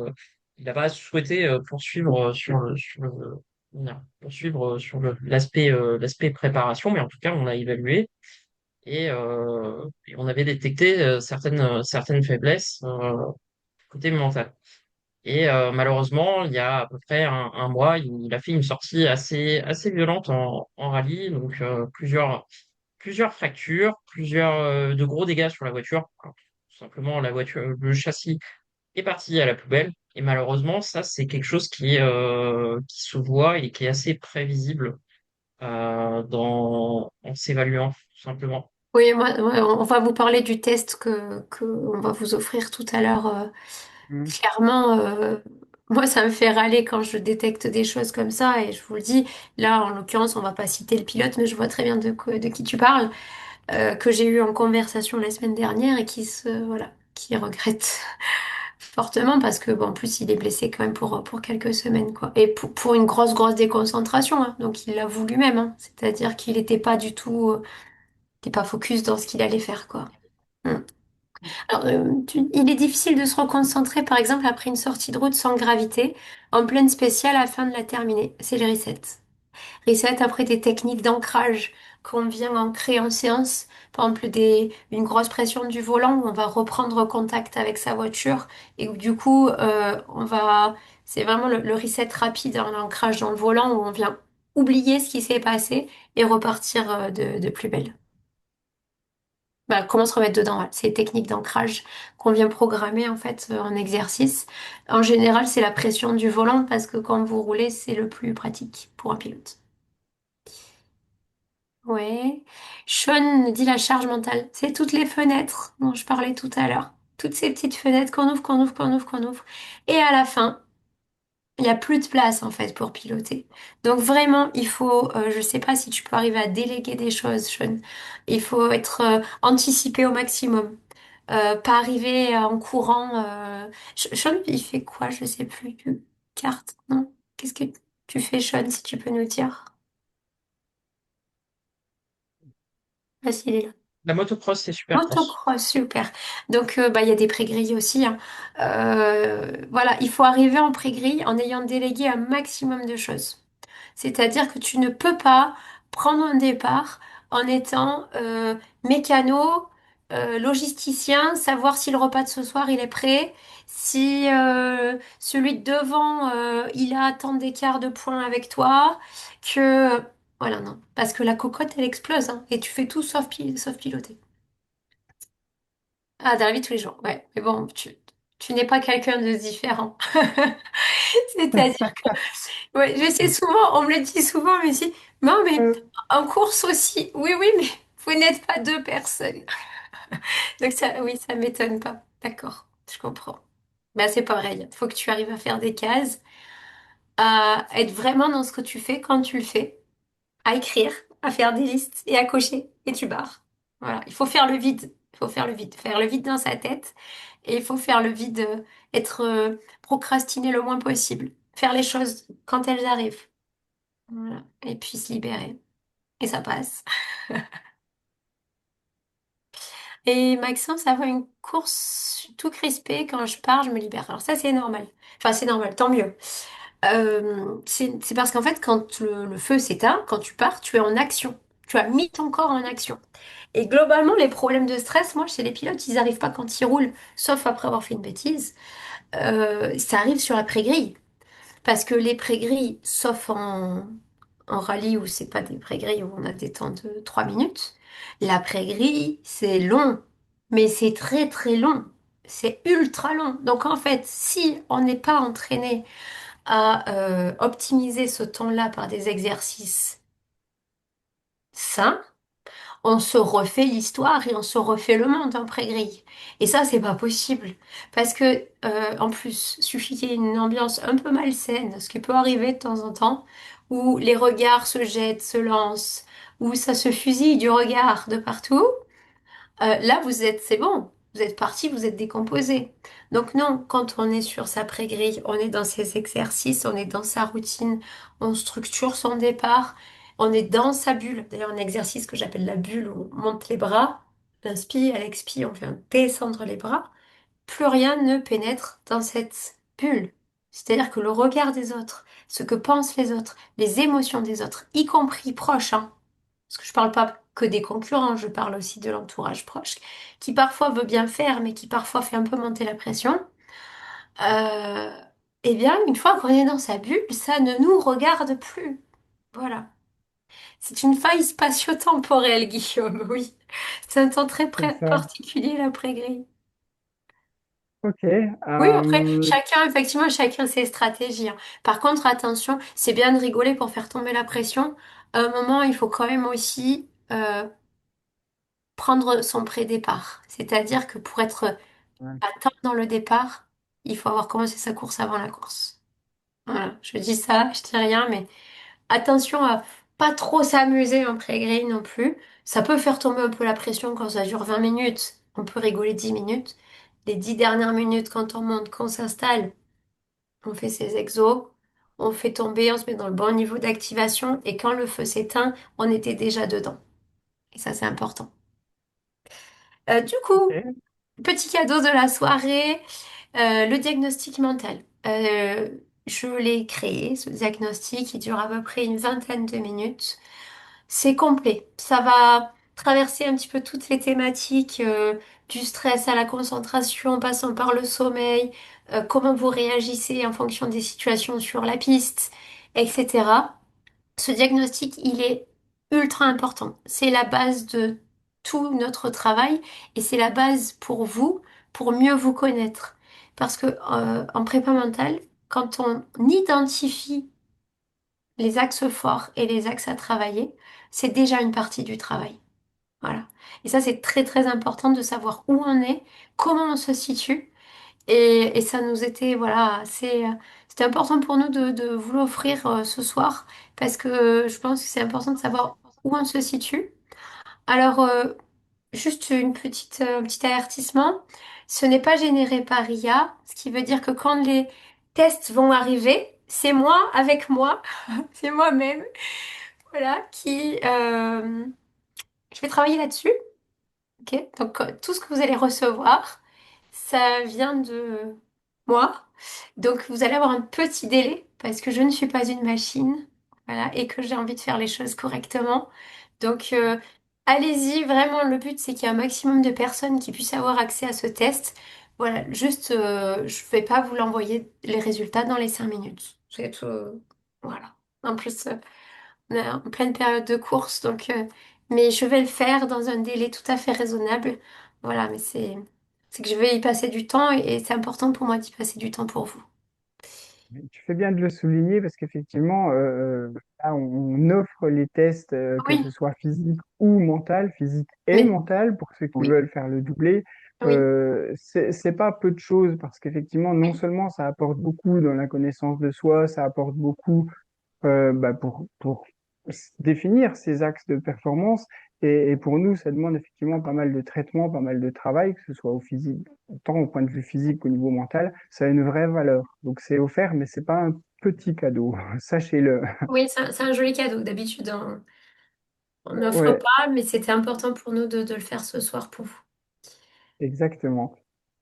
il n'a pas souhaité poursuivre comment dire, poursuivre sur l'aspect préparation, mais en tout cas, on a évalué et on avait détecté certaines faiblesses côté mental. Et malheureusement, il y a à peu près un mois, il a fait une sortie assez violente en rallye, donc plusieurs fractures, plusieurs de gros dégâts sur la voiture. Alors, tout simplement, la voiture, le châssis est parti à la poubelle. Et malheureusement, ça, c'est quelque chose qui se voit et qui est assez prévisible en s'évaluant, tout simplement. Oui, on va vous parler du test que on va vous offrir tout à l'heure. Mm. Clairement, moi, ça me fait râler quand je détecte des choses comme ça. Et je vous le dis, là, en l'occurrence, on va pas citer le pilote, mais je vois très bien de qui tu parles. que j'ai eu en conversation la semaine dernière et voilà, qui regrette fortement parce que, bon, en plus, il est blessé quand même pour quelques semaines, quoi. Et pour une grosse déconcentration, hein. Donc, il l'avoue lui-même, hein. C'est-à-dire qu'il n'était pas du tout, était pas focus dans ce qu'il allait faire, quoi. Mm. Alors, il est difficile de se reconcentrer, par exemple, après une sortie de route sans gravité, en pleine spéciale afin de la terminer. C'est le reset. Reset après des techniques d'ancrage qu'on vient ancrer en séance. Par exemple, une grosse pression du volant où on va reprendre contact avec sa voiture et où du coup, c'est vraiment le reset rapide, hein, l'ancrage dans le volant où on vient oublier ce qui s'est passé et repartir de plus belle. Bah, comment se remettre dedans? Ouais. C'est les techniques d'ancrage qu'on vient programmer en fait en exercice. En général, c'est la pression du volant parce que quand vous roulez, c'est le plus pratique pour un pilote. Ouais. Sean dit la charge mentale. C'est toutes les fenêtres dont je parlais tout à l'heure. Toutes ces petites fenêtres qu'on ouvre, qu'on ouvre, qu'on ouvre, qu'on ouvre. Et à la fin, il n'y a plus de place en fait pour piloter. Donc vraiment, il faut, je sais pas si tu peux arriver à déléguer des choses, Sean. Il faut être anticipé au maximum. Pas arriver en courant. Sean, il fait quoi? Je sais plus. Carte, non? Qu'est-ce que tu fais, Sean, si tu peux nous dire? Ah, si, il est là. La motocross, c'est super cross. Motocross, super. Donc, bah, il y a des pré-grilles aussi, hein. Voilà, il faut arriver en pré-grille en ayant délégué un maximum de choses. C'est-à-dire que tu ne peux pas prendre un départ en étant mécano, logisticien, savoir si le repas de ce soir il est prêt, si celui de devant il a tant d'écart de points avec toi, que voilà, non, parce que la cocotte elle explose, hein, et tu fais tout sauf piloter. Ah, dans la vie de tous les jours, ouais. Mais bon, tu n'es pas quelqu'un de différent. C'est-à-dire que, ouais, je sais souvent, on me le dit souvent, mais si, non, mais Euh, en course aussi, oui, oui, mais vous n'êtes pas deux personnes. Donc ça, oui, ça m'étonne pas. D'accord, je comprends. Bah, c'est pareil. Il faut que tu arrives à faire des cases, à être vraiment dans ce que tu fais quand tu le fais, à écrire, à faire des listes et à cocher, et tu barres. Voilà, il faut faire le vide. Il faut faire le vide dans sa tête, et il faut faire le vide, être procrastiner le moins possible, faire les choses quand elles arrivent. Voilà. Et puis se libérer. Et ça passe. Et Maxence, avoir une course tout crispée, quand je pars, je me libère. Alors ça, c'est normal. Enfin, c'est normal, tant mieux. C'est parce qu'en fait, quand le feu s'éteint, quand tu pars, tu es en action. Tu as mis ton corps en action. Et globalement, les problèmes de stress, moi, chez les pilotes, ils n'arrivent pas quand ils roulent, sauf après avoir fait une bêtise. Ça arrive sur la pré-grille. Parce que les pré-grilles, sauf en rallye où c'est pas des pré-grilles où on a des temps de 3 minutes, la pré-grille, c'est long. Mais c'est très très long. C'est ultra long. Donc en fait, si on n'est pas entraîné à optimiser ce temps-là par des exercices sains, on se refait l'histoire et on se refait le monde en pré-grille. Et ça, c'est pas possible. Parce que, en plus, suffit qu'il y ait une ambiance un peu malsaine, ce qui peut arriver de temps en temps, où les regards se jettent, se lancent, où ça se fusille du regard de partout. Là, c'est bon. Vous êtes parti, vous êtes décomposé. Donc non, quand on est sur sa pré-grille, on est dans ses exercices, on est dans sa routine, on structure son départ, on est dans sa bulle. D'ailleurs, un exercice que j'appelle la bulle, où on monte les bras, l'inspire, à l'expire, on vient descendre les bras. Plus rien ne pénètre dans cette bulle. C'est-à-dire que le regard des autres, ce que pensent les autres, les émotions des autres, y compris proches, hein, parce que je parle pas que des concurrents, je parle aussi de l'entourage proche, qui parfois veut bien faire, mais qui parfois fait un peu monter la pression. Euh, eh bien, une fois qu'on est dans sa bulle, ça ne nous regarde plus. Voilà. C'est une faille spatio-temporelle, Guillaume, oui. C'est un temps très c'est ça. particulier, l'après-grille. Ok. Oui, après, effectivement, chacun ses stratégies, hein. Par contre, attention, c'est bien de rigoler pour faire tomber la pression. À un moment, il faut quand même aussi prendre son pré-départ. C'est-à-dire que pour être Ouais, à temps dans le départ, il faut avoir commencé sa course avant la course. Voilà, je dis ça, je dis rien, mais attention à pas trop s'amuser en pré-grille non plus. Ça peut faire tomber un peu la pression quand ça dure 20 minutes. On peut rigoler 10 minutes. Les 10 dernières minutes, quand on monte, qu'on s'installe, on fait ses exos, on fait tomber, on se met dans le bon niveau d'activation. Et quand le feu s'éteint, on était déjà dedans. Et ça, c'est important. Du coup, Ok. petit cadeau de la soirée, le diagnostic mental. Je l'ai créé, ce diagnostic, il dure à peu près une vingtaine de minutes. C'est complet. Ça va traverser un petit peu toutes les thématiques, du stress à la concentration, en passant par le sommeil, comment vous réagissez en fonction des situations sur la piste, etc. Ce diagnostic, il est ultra important. C'est la base de tout notre travail et c'est la base pour vous, pour mieux vous connaître. Parce que, en prépa mentale, quand on identifie les axes forts et les axes à travailler, c'est déjà une partie du travail. Voilà. Et ça, c'est très très important de savoir où on est, comment on se situe. Et ça nous était, voilà, c'était important pour nous de vous l'offrir ce soir parce que je pense que c'est important de savoir où on se situe. Alors, juste un petit avertissement, ce n'est pas généré par IA, ce qui veut dire que quand les tests vont arriver, c'est moi avec moi, c'est moi-même, voilà, je vais travailler là-dessus. Ok, donc tout ce que vous allez recevoir, ça vient de moi. Donc vous allez avoir un petit délai parce que je ne suis pas une machine, voilà, et que j'ai envie de faire les choses correctement. Donc allez-y, vraiment, le but c'est qu'il y ait un maximum de personnes qui puissent avoir accès à ce test. Voilà, juste, je vais pas vous l'envoyer les résultats dans les 5 minutes. C'est tout, voilà. En plus, on est en pleine période de course, donc, mais je vais le faire dans un délai tout à fait raisonnable. Voilà, mais c'est que je vais y passer du temps et c'est important pour moi d'y passer du temps pour vous. Tu fais bien de le souligner parce qu'effectivement, là, on offre les tests, que Oui, ce soit physique ou mental, physique et mais mental, pour ceux qui oui, veulent faire le doublé. oui, C'est pas peu de choses parce qu'effectivement, non oui, seulement ça apporte beaucoup dans la connaissance de soi, ça apporte beaucoup pour définir ces axes de performance. Et pour nous, ça demande effectivement pas mal de traitement, pas mal de travail, que ce soit au physique, tant au point de vue physique qu'au niveau mental. Ça a une vraie valeur. Donc c'est offert, mais c'est pas un petit cadeau. Sachez-le. oui, c'est un joli cadeau. D'habitude, on n'offre Ouais, pas, mais c'était important pour nous de le faire ce soir pour vous. exactement.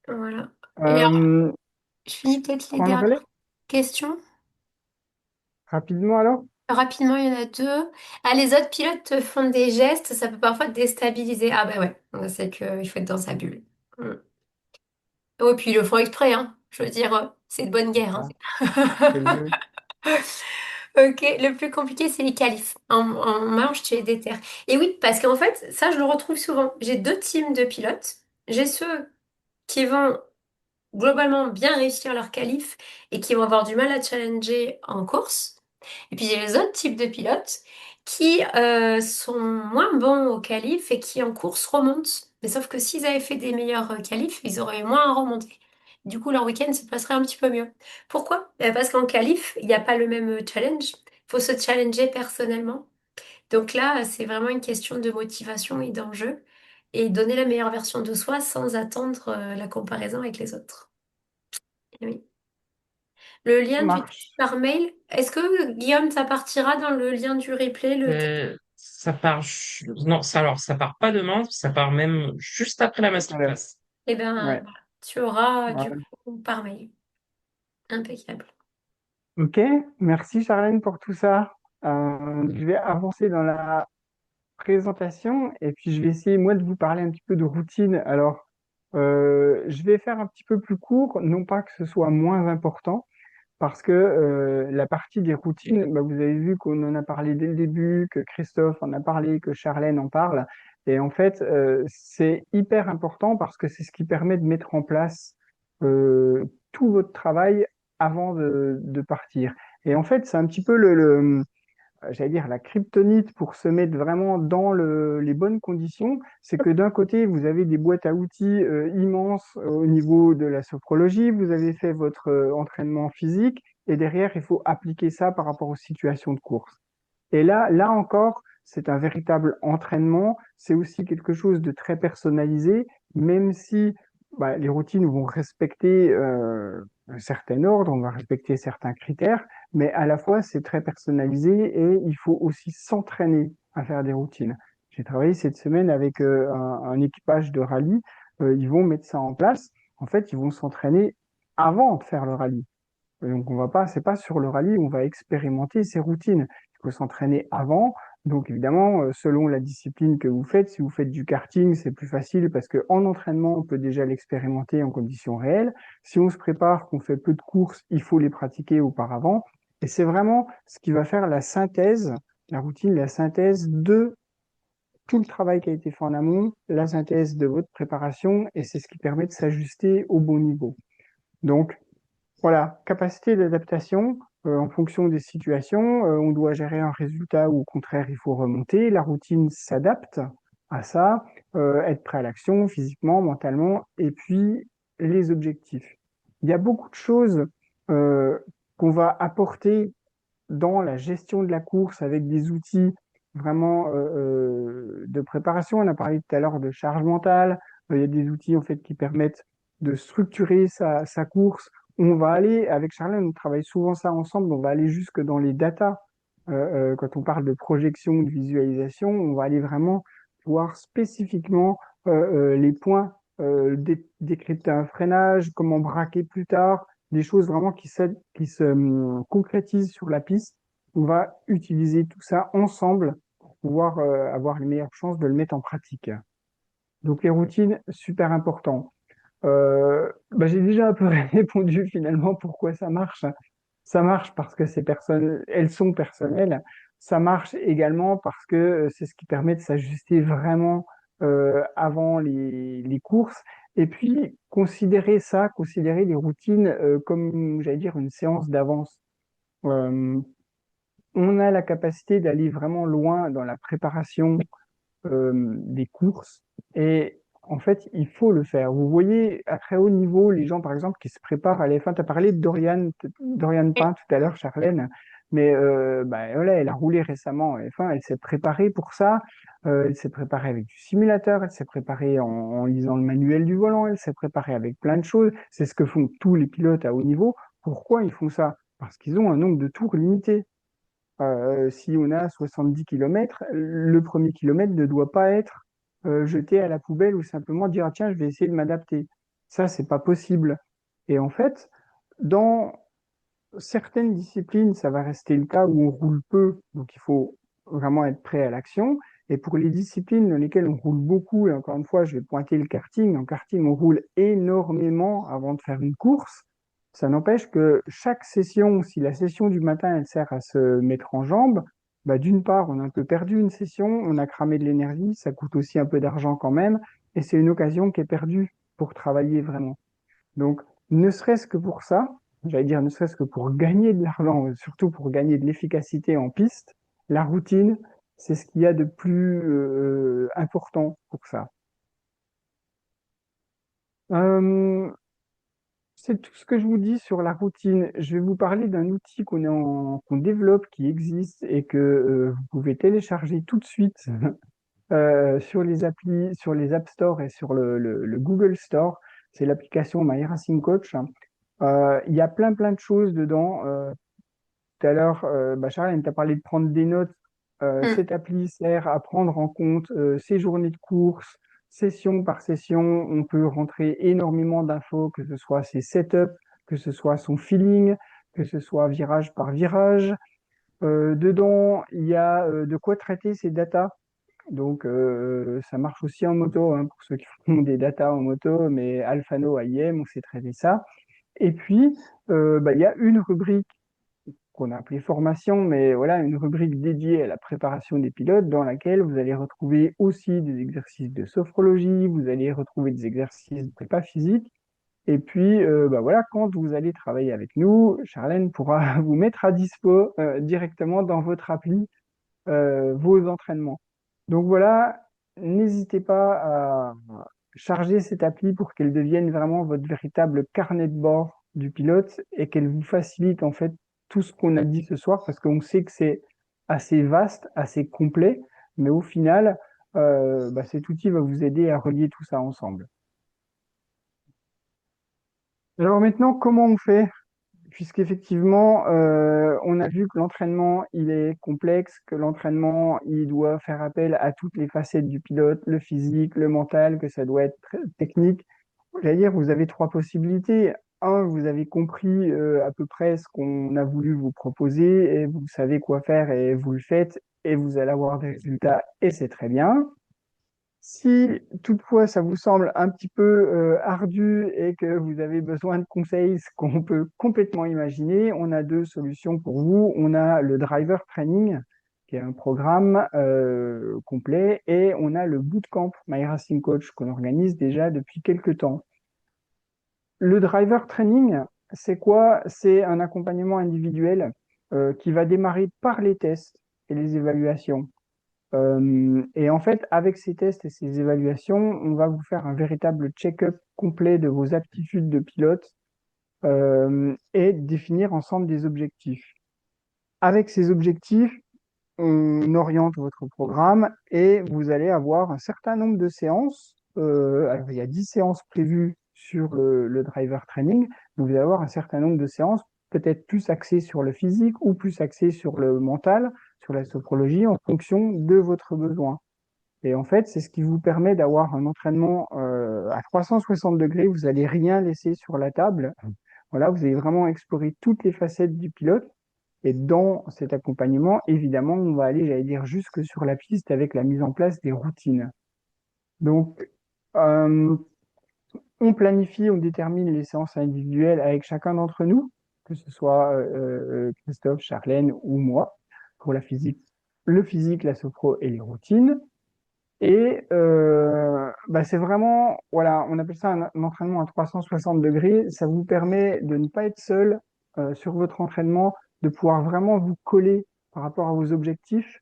Voilà. Et alors, Euh, je je finis peut-être les prends le relais dernières questions. rapidement alors. Rapidement, il y en a deux. Ah, les autres pilotes te font des gestes, ça peut parfois te déstabiliser. Ah bah ouais, c'est qu'il faut être dans sa bulle. Mm. Oh, puis ils le font exprès, hein. Je veux dire, c'est de bonne guerre, Ah, hein. c'est le jeu. Ok, le plus compliqué, c'est les qualifs. En marche, tu es déter. Et oui, parce qu'en fait, ça, je le retrouve souvent. J'ai deux teams de pilotes. J'ai ceux qui vont globalement bien réussir leur qualif et qui vont avoir du mal à challenger en course. Et puis j'ai les autres types de pilotes qui sont moins bons au qualif et qui en course remontent. Mais sauf que s'ils avaient fait des meilleurs qualifs, ils auraient eu moins à remonter. Du coup, leur week-end se passerait un petit peu mieux. Pourquoi? Parce qu'en qualif, il n'y a pas le même challenge. Il faut se challenger personnellement. Donc là, c'est vraiment une question de motivation et d'enjeu et donner la meilleure version de soi sans attendre la comparaison avec les autres. Eh oui. Le Ça lien du test marche. par mail, est-ce que Guillaume, ça partira dans le lien du replay, le test? Ça part, non, ça part pas demain, ça part même juste après la Voilà. masterclass. Eh bien, Ouais. tu auras du Voilà. coup par mail. Impeccable. Ok, merci Charlène pour tout ça. Je vais avancer dans la présentation et puis je vais essayer moi de vous parler un petit peu de routine. Alors, je vais faire un petit peu plus court, non pas que ce soit moins important, parce que la partie des routines, bah, vous avez vu qu'on en a parlé dès le début, que Christophe en a parlé, que Charlène en parle. Et en fait, c'est hyper important parce que c'est ce qui permet de mettre en place tout votre travail avant de partir. Et en fait, c'est un petit peu j'allais dire, la kryptonite pour se mettre vraiment dans les bonnes conditions, c'est que d'un côté, vous avez des boîtes à outils immenses au niveau de la sophrologie, vous avez fait votre entraînement physique, et derrière, il faut appliquer ça par rapport aux situations de course. Et là encore, c'est un véritable entraînement. C'est aussi quelque chose de très personnalisé, même si les routines vont respecter un certain ordre, on va respecter certains critères, mais à la fois c'est très personnalisé et il faut aussi s'entraîner à faire des routines. J'ai travaillé cette semaine avec un équipage de rallye. Ils vont mettre ça en place. En fait, ils vont s'entraîner avant de faire le rallye. Donc on va pas, c'est pas sur le rallye où on va expérimenter ces routines. Il faut s'entraîner avant. Donc évidemment, selon la discipline que vous faites, si vous faites du karting, c'est plus facile parce que en entraînement, on peut déjà l'expérimenter en conditions réelles. Si on se prépare, qu'on fait peu de courses, il faut les pratiquer auparavant. Et c'est vraiment ce qui va faire la synthèse, la routine, la synthèse de tout le travail qui a été fait en amont, la synthèse de votre préparation, et c'est ce qui permet de s'ajuster au bon niveau. Donc, voilà, capacité d'adaptation en fonction des situations. On doit gérer un résultat ou au contraire, il faut remonter. La routine s'adapte à ça, être prêt à l'action physiquement, mentalement, et puis les objectifs. Il y a beaucoup de choses euh, qu'on va apporter dans la gestion de la course avec des outils vraiment de préparation. On a parlé tout à l'heure de charge mentale. Il y a des outils en fait qui permettent de structurer sa course. On va aller, avec Charlène, on travaille souvent ça ensemble, on va aller jusque dans les datas. Quand on parle de projection, de visualisation, on va aller vraiment voir spécifiquement les points, décrypter un freinage, comment braquer plus tard, des choses vraiment qui se concrétisent sur la piste. On va utiliser tout ça ensemble pour pouvoir avoir les meilleures chances de le mettre en pratique. Donc les routines, super important. J'ai déjà un peu répondu finalement pourquoi ça marche. Ça marche parce que elles sont personnelles. Ça marche également parce que c'est ce qui permet de s'ajuster vraiment avant les courses. Et puis, considérer les routines comme, j'allais dire, une séance d'avance. Euh, on a la capacité d'aller vraiment loin dans la préparation des courses. Et en fait, il faut le faire. Vous voyez, à très haut niveau, les gens, par exemple, qui se préparent à la F1, tu as parlé de Dorian Pain tout à l'heure, Charlène, mais voilà, elle a roulé récemment en F1, elle s'est préparée pour ça, elle s'est préparée avec du simulateur, elle s'est préparée en lisant le manuel du volant, elle s'est préparée avec plein de choses. C'est ce que font tous les pilotes à haut niveau. Pourquoi ils font ça? Parce qu'ils ont un nombre de tours limité. Si on a 70 kilomètres, le premier kilomètre ne doit pas être jeté à la poubelle ou simplement dire, ah, tiens, je vais essayer de m'adapter. Ça, c'est pas possible. Et en fait, dans certaines disciplines, ça va rester le cas où on roule peu, donc il faut vraiment être prêt à l'action. Et pour les disciplines dans lesquelles on roule beaucoup, et encore une fois, je vais pointer le karting, en karting, on roule énormément avant de faire une course. Ça n'empêche que chaque session, si la session du matin, elle sert à se mettre en jambes, d'une part, on a un peu perdu une session, on a cramé de l'énergie, ça coûte aussi un peu d'argent quand même, et c'est une occasion qui est perdue pour travailler vraiment. Donc, ne serait-ce que pour ça, j'allais dire ne serait-ce que pour gagner de l'argent, surtout pour gagner de l'efficacité en piste, la routine, c'est ce qu'il y a de plus important pour ça. Euh, c'est tout ce que je vous dis sur la routine. Je vais vous parler d'un outil qu'on développe, qui existe et que vous pouvez télécharger tout de suite sur les applis, sur les App Store et sur le Google Store. C'est l'application My Racing Coach. Il y a plein de choses dedans. Tout à l'heure, Charles, tu as parlé de prendre des notes. Mm. Cette appli sert à prendre en compte ses journées de course, session par session. On peut rentrer énormément d'infos, que ce soit ses setups, que ce soit son feeling, que ce soit virage par virage. Dedans, il y a de quoi traiter ses datas. Donc, ça marche aussi en moto, hein, pour ceux qui font des datas en moto, mais Alphano, AIM, on sait traiter ça. Et puis, il y a une rubrique qu'on a appelée formation, mais voilà, une rubrique dédiée à la préparation des pilotes dans laquelle vous allez retrouver aussi des exercices de sophrologie, vous allez retrouver des exercices de prépa physique. Et puis, voilà, quand vous allez travailler avec nous, Charlène pourra vous mettre à dispo directement dans votre appli vos entraînements. Donc voilà, n'hésitez pas à charger cette appli pour qu'elle devienne vraiment votre véritable carnet de bord du pilote et qu'elle vous facilite en fait tout ce qu'on a dit ce soir parce qu'on sait que c'est assez vaste, assez complet. Mais au final, cet outil va vous aider à relier tout ça ensemble. Alors maintenant, comment on fait? Puisqu'effectivement, on a vu que l'entraînement, il est complexe, que l'entraînement, il doit faire appel à toutes les facettes du pilote, le physique, le mental, que ça doit être très technique. J'allais dire, vous avez trois possibilités. Un, vous avez compris à peu près ce qu'on a voulu vous proposer et vous savez quoi faire et vous le faites et vous allez avoir des résultats et c'est très bien. Si toutefois ça vous semble un petit peu ardu et que vous avez besoin de conseils, ce qu'on peut complètement imaginer, on a deux solutions pour vous. On a le driver training, qui est un programme complet, et on a le bootcamp My Racing Coach qu'on organise déjà depuis quelques temps. Le driver training, c'est quoi? C'est un accompagnement individuel qui va démarrer par les tests et les évaluations. Et en fait, avec ces tests et ces évaluations, on va vous faire un véritable check-up complet de vos aptitudes de pilote et définir ensemble des objectifs. Avec ces objectifs, on oriente votre programme et vous allez avoir un certain nombre de séances. Alors, il y a 10 séances prévues sur le driver training. Donc, vous allez avoir un certain nombre de séances, peut-être plus axées sur le physique ou plus axées sur le mental, sur la sophrologie, en fonction de votre besoin. Et en fait, c'est ce qui vous permet d'avoir un entraînement à 360 degrés. Vous n'allez rien laisser sur la table. Voilà, vous allez vraiment explorer toutes les facettes du pilote. Et dans cet accompagnement, évidemment, on va aller, j'allais dire, jusque sur la piste avec la mise en place des routines. Donc, euh, on planifie, on détermine les séances individuelles avec chacun d'entre nous, que ce soit Christophe, Charlène ou moi, pour la physique, le physique, la sophro et les routines. Et c'est vraiment, voilà, on appelle ça un entraînement à 360 degrés. Ça vous permet de ne pas être seul sur votre entraînement, de pouvoir vraiment vous coller par rapport à vos objectifs.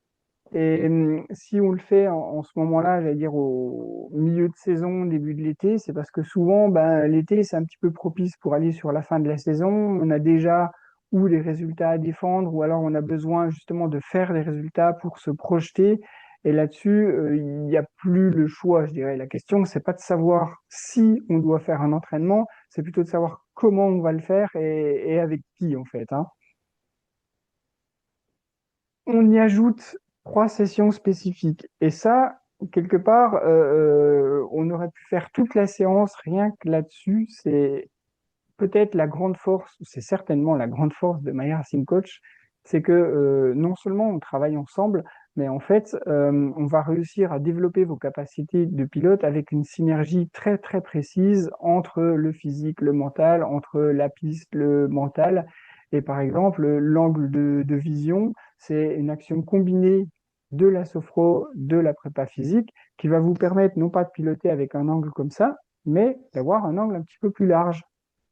Et si on le fait en ce moment-là, j'allais dire au milieu de saison, début de l'été, c'est parce que souvent, l'été, c'est un petit peu propice pour aller sur la fin de la saison. On a déjà ou les résultats à défendre, ou alors on a besoin justement de faire des résultats pour se projeter. Et là-dessus, il n'y a plus le choix, je dirais. La question, c'est pas de savoir si on doit faire un entraînement, c'est plutôt de savoir comment on va le faire et avec qui, en fait, hein. On y ajoute 3 sessions spécifiques. Et ça, quelque part, on aurait pu faire toute la séance rien que là-dessus. C'est peut-être la grande force, c'est certainement la grande force de My Racing Coach, c'est que non seulement on travaille ensemble, mais en fait, on va réussir à développer vos capacités de pilote avec une synergie très très précise entre le physique, le mental, entre la piste, le mental. Et par exemple, l'angle de vision, c'est une action combinée de la sophro, de la prépa physique, qui va vous permettre non pas de piloter avec un angle comme ça, mais d'avoir un angle un petit peu plus large.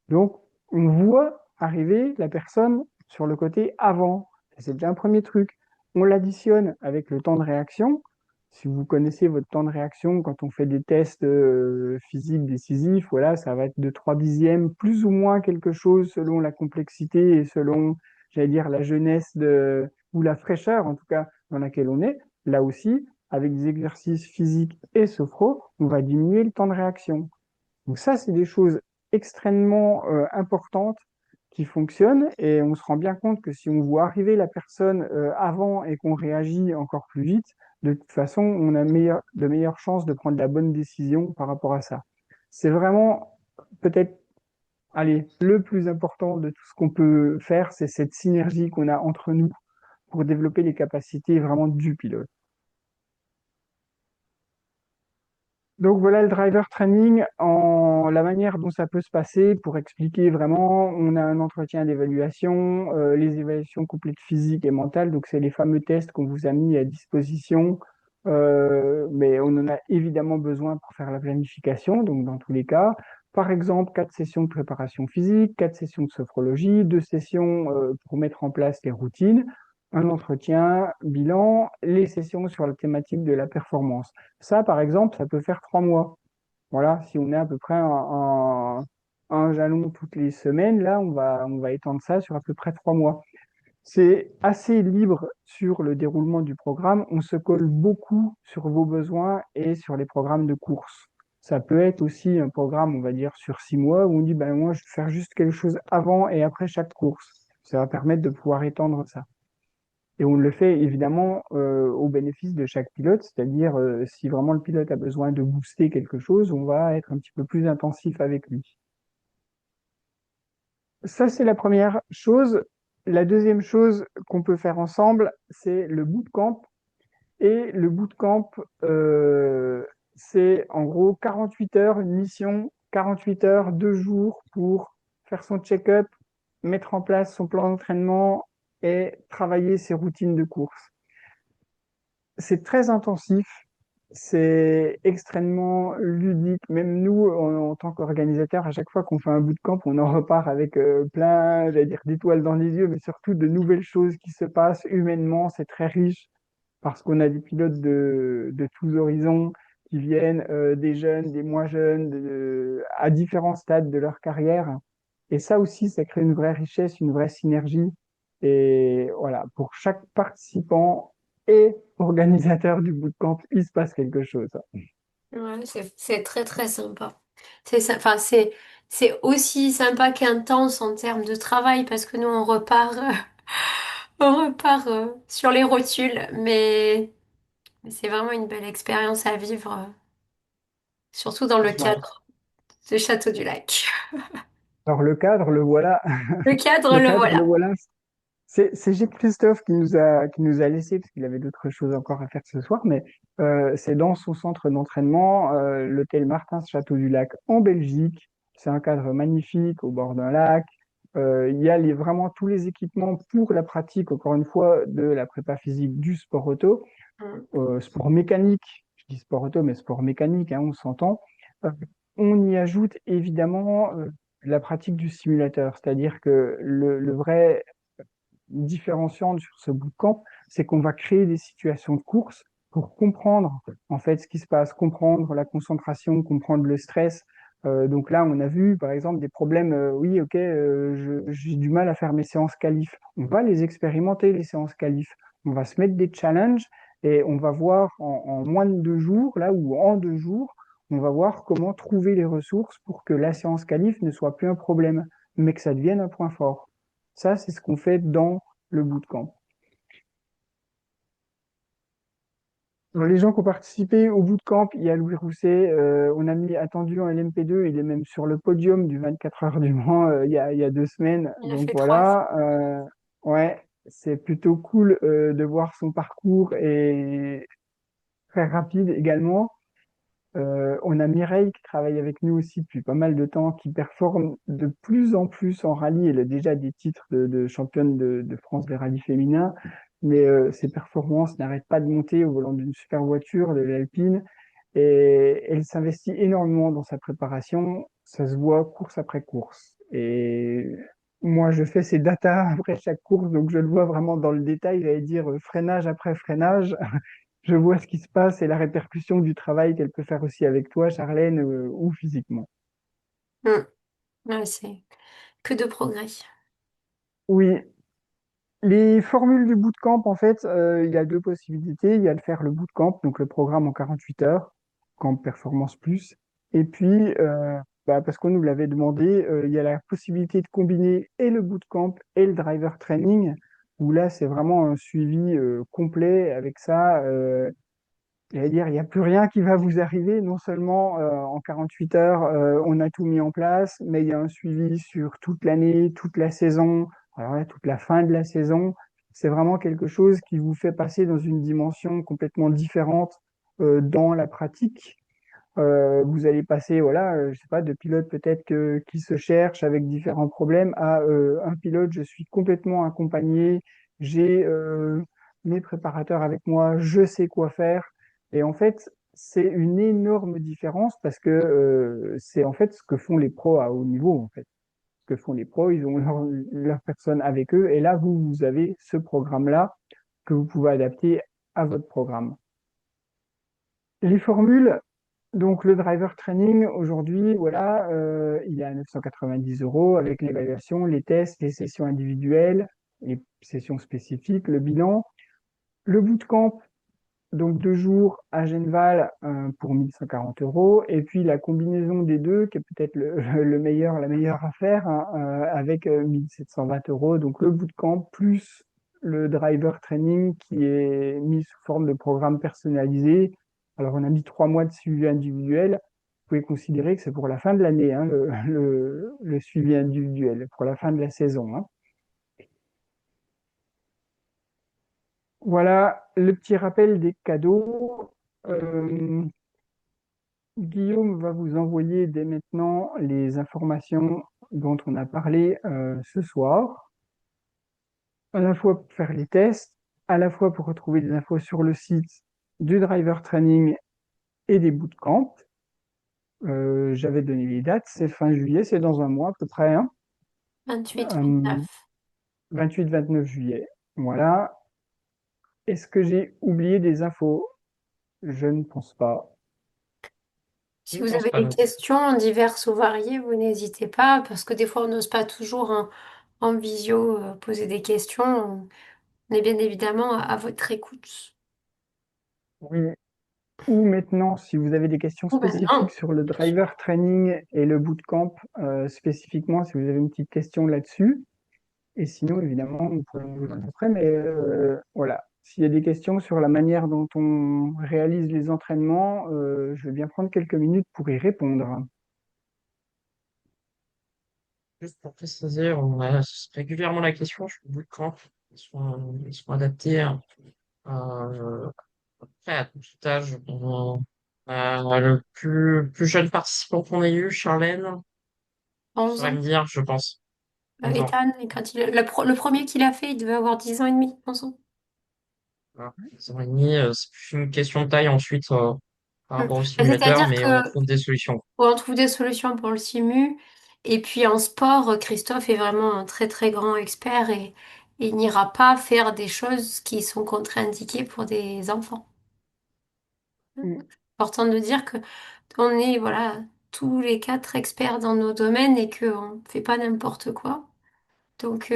Donc, on voit arriver la personne sur le côté avant. C'est déjà un premier truc. On l'additionne avec le temps de réaction. Si vous connaissez votre temps de réaction quand on fait des tests physiques décisifs, voilà, ça va être de 3 dixièmes, plus ou moins quelque chose selon la complexité et selon, j'allais dire, la jeunesse ou la fraîcheur, en tout cas, dans laquelle on est. Là aussi, avec des exercices physiques et sophro, on va diminuer le temps de réaction. Donc ça, c'est des choses extrêmement importantes qui fonctionnent et on se rend bien compte que si on voit arriver la personne avant et qu'on réagit encore plus vite, de toute façon, on a de meilleures chances de prendre la bonne décision par rapport à ça. C'est vraiment peut-être, allez, le plus important de tout ce qu'on peut faire, c'est cette synergie qu'on a entre nous pour développer les capacités vraiment du pilote. Donc voilà le driver training en la manière dont ça peut se passer pour expliquer vraiment. On a un entretien d'évaluation, les évaluations complètes physiques et mentales. Donc c'est les fameux tests qu'on vous a mis à disposition, mais on en a évidemment besoin pour faire la planification. Donc dans tous les cas, par exemple, 4 sessions de préparation physique, 4 sessions de sophrologie, 2 sessions pour mettre en place les routines, un entretien, bilan, les sessions sur la thématique de la performance. Ça, par exemple, ça peut faire 3 mois. Voilà, si on est à peu près un jalon toutes les semaines, là, on va étendre ça sur à peu près 3 mois. C'est assez libre sur le déroulement du programme. On se colle beaucoup sur vos besoins et sur les programmes de course. Ça peut être aussi un programme, on va dire, sur 6 mois où on dit, ben, moi, je vais faire juste quelque chose avant et après chaque course. Ça va permettre de pouvoir étendre ça. Et on le fait évidemment au bénéfice de chaque pilote, c'est-à-dire si vraiment le pilote a besoin de booster quelque chose, on va être un petit peu plus intensif avec lui. Ça, c'est la première chose. La deuxième chose qu'on peut faire ensemble, c'est le bootcamp. Et le bootcamp, c'est en gros 48 heures, une mission, 48 heures, 2 jours pour faire son check-up, mettre en place son plan d'entraînement et travailler ses routines de course. C'est très intensif, c'est extrêmement ludique. Même nous, en tant qu'organisateurs, à chaque fois qu'on fait un bootcamp, on en repart avec plein, j'allais dire, d'étoiles dans les yeux, mais surtout de nouvelles choses qui se passent humainement. C'est très riche parce qu'on a des pilotes de tous horizons qui viennent, des jeunes, des moins jeunes, à différents stades de leur carrière. Et ça aussi, ça crée une vraie richesse, une vraie synergie. Et voilà, pour chaque participant et organisateur du bootcamp, il se passe quelque chose. Ouais, c'est très très sympa. Enfin, c'est aussi sympa qu'intense en termes de travail parce que nous on repart, on repart sur les rotules, mais c'est vraiment une belle expérience à vivre, surtout dans le J'imagine. cadre de Château du Lac. Alors le cadre, le voilà. Le cadre, Le le cadre, le voilà. voilà. C'est Gilles Christophe qui nous a laissé, parce qu'il avait d'autres choses encore à faire ce soir, mais c'est dans son centre d'entraînement, l'hôtel Martins Château du Lac en Belgique. C'est un cadre magnifique au bord d'un lac. Il y a vraiment tous les équipements pour la pratique, encore une fois, de la prépa physique du sport auto. Mm. Sport mécanique, je dis sport auto, mais sport mécanique, hein, on s'entend. Euh, on y ajoute évidemment la pratique du simulateur, c'est-à-dire que le vrai différenciante sur ce bootcamp, c'est qu'on va créer des situations de course pour comprendre en fait ce qui se passe, comprendre la concentration, comprendre le stress. Donc là, on a vu par exemple des problèmes. Oui, ok, j'ai du mal à faire mes séances qualif. On va les expérimenter les séances qualif. On va se mettre des challenges et on va voir en moins de 2 jours, là ou en 2 jours, on va voir comment trouver les ressources pour que la séance qualif ne soit plus un problème, mais que ça devienne un point fort. Ça, c'est ce qu'on fait dans le bootcamp. Alors, les gens qui ont participé au bootcamp, il y a Louis Rousset, on a mis attendu en LMP2, il est même sur le podium du 24 heures du Mans il y a 2 semaines. Il a Donc fait 3 ans. voilà, ouais, c'est plutôt cool de voir son parcours et très rapide également. On a Mireille qui travaille avec nous aussi depuis pas mal de temps, qui performe de plus en plus en rallye. Elle a déjà des titres de championne de France des rallyes féminins, mais ses performances n'arrêtent pas de monter au volant d'une super voiture, de l'Alpine. Et elle s'investit énormément dans sa préparation. Ça se voit course après course. Et moi, je fais ces datas après chaque course, donc je le vois vraiment dans le détail, j'allais dire freinage après freinage. Je vois ce qui se passe et la répercussion du travail qu'elle peut faire aussi avec toi, Charlène, ou physiquement. Mm. Ouais, c'est que de progrès. Oui, les formules du bootcamp, en fait, il y a deux possibilités. Il y a de faire le bootcamp, donc le programme en 48 heures, Camp Performance Plus. Et puis, parce qu'on nous l'avait demandé, il y a la possibilité de combiner et le bootcamp et le driver training, où là, c'est vraiment un suivi complet avec ça. J'allais dire, il n'y a plus rien qui va vous arriver. Non seulement en 48 heures, on a tout mis en place, mais il y a un suivi sur toute l'année, toute la saison, alors là, toute la fin de la saison. C'est vraiment quelque chose qui vous fait passer dans une dimension complètement différente dans la pratique. Vous allez passer, voilà, je sais pas, de pilote peut-être qui se cherche avec différents problèmes à un pilote, je suis complètement accompagné, j'ai mes préparateurs avec moi, je sais quoi faire. Et en fait, c'est une énorme différence parce que c'est en fait ce que font les pros à haut niveau, en fait. Ce que font les pros, ils ont leur personne avec eux. Et là, vous avez ce programme-là que vous pouvez adapter à votre programme. Les formules, donc le driver training, aujourd'hui, voilà, il est à 990 € avec l'évaluation, les tests, les sessions individuelles. les sessions spécifiques, le bilan, le bootcamp, donc 2 jours à Genval pour 1140 euros, et puis la combinaison des deux, qui est peut-être la meilleure affaire, hein, avec 1720 euros, donc le bootcamp plus le driver training qui est mis sous forme de programme personnalisé. Alors on a mis 3 mois de suivi individuel. Vous pouvez considérer que c'est pour la fin de l'année, hein, le suivi individuel, pour la fin de la saison, hein. Voilà le petit rappel des cadeaux. Euh, Guillaume va vous envoyer dès maintenant les informations dont on a parlé ce soir, à la fois pour faire les tests, à la fois pour retrouver des infos sur le site du driver training et des bootcamps. J'avais donné les dates, c'est fin juillet, c'est dans un mois à peu près, hein. 28, Euh, 29. 28-29 juillet. Voilà. Est-ce que j'ai oublié des infos? Je ne pense pas. Je Si ne vous pense avez pas des non plus. questions diverses ou variées, vous n'hésitez pas, parce que des fois, on n'ose pas toujours en visio poser des questions. On est bien évidemment à votre écoute. Oui. Ou maintenant, si vous avez des questions Ou ben spécifiques non. sur le driver training et le bootcamp, spécifiquement, si vous avez une petite question là-dessus. Et sinon, évidemment, on pourrait vous en après, mais voilà. S'il y a des questions sur la manière dont on réalise les entraînements, je vais bien prendre quelques minutes pour y répondre. Juste pour préciser, on a régulièrement la question sur le bootcamp. Ils sont adaptés après à tout âge. Le plus jeune participant qu'on ait eu, Charlène, tu 11 saurais me ans. dire, je pense, 11 ans. Ethan, et quand le premier qu'il a fait, il devait avoir 10 ans et demi, 11 ans. Voilà. 10 ans et demi, c'est plus une question de taille ensuite par Mm. rapport au simulateur, C'est-à-dire mais on que trouve des solutions. on trouve des solutions pour le simu. Et puis en sport, Christophe est vraiment un très très grand expert et il n'ira pas faire des choses qui sont contre-indiquées pour des enfants. Mm. Important de dire que on est voilà tous les quatre experts dans nos domaines et qu'on ne fait pas n'importe quoi. Donc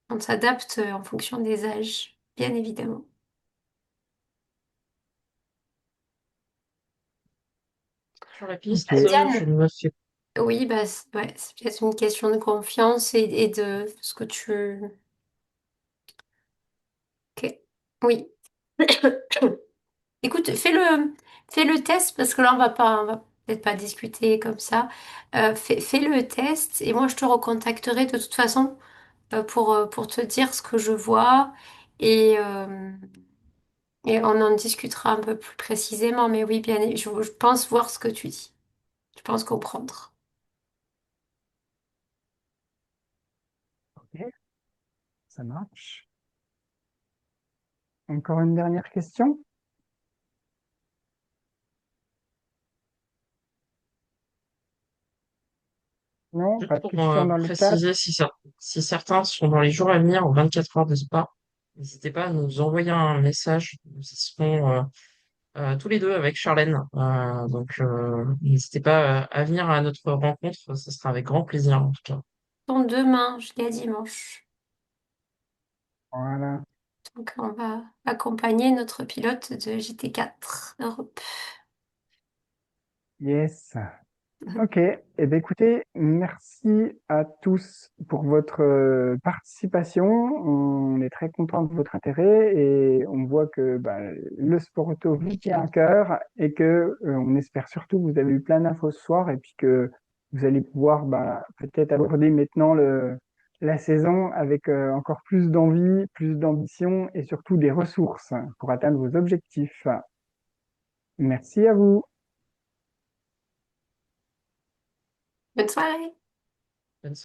on s'adapte en fonction des âges, bien évidemment. Sur la Ok, piste, je Diane, ne me fais oui, bah, ouais, c'est peut-être une question de confiance et de ce que tu... Ok. Oui. Écoute, fais le test parce que là, on va peut-être pas discuter comme ça. Fais le test et moi, je te recontacterai de toute façon pour te dire ce que je vois et, euh, et on en discutera un peu plus précisément. Mais oui, bien, je pense voir ce que tu dis. Je pense comprendre. ok, ça marche. Encore une dernière question? Non, juste pas de pour questions dans le chat. préciser si certains sont dans les jours à venir en 24 heures de Spa, n'hésitez pas à nous envoyer un message. Nous y serons tous les deux avec Charlène. N'hésitez pas à venir à notre rencontre, ce sera avec grand plaisir en tout cas. Donc demain, jusqu'à dimanche. Voilà. Donc on va accompagner notre pilote de GT4 Europe. Yes. Ok, eh bien, écoutez, merci à tous pour votre participation. On est très content de votre intérêt et on voit que bah, le sport auto vous tient à cœur et que on espère surtout que vous avez eu plein d'infos ce soir et puis que vous allez pouvoir bah, peut-être aborder maintenant la saison avec encore plus d'envie, plus d'ambition et surtout des ressources pour atteindre vos objectifs. Merci à vous. Bonne soirée!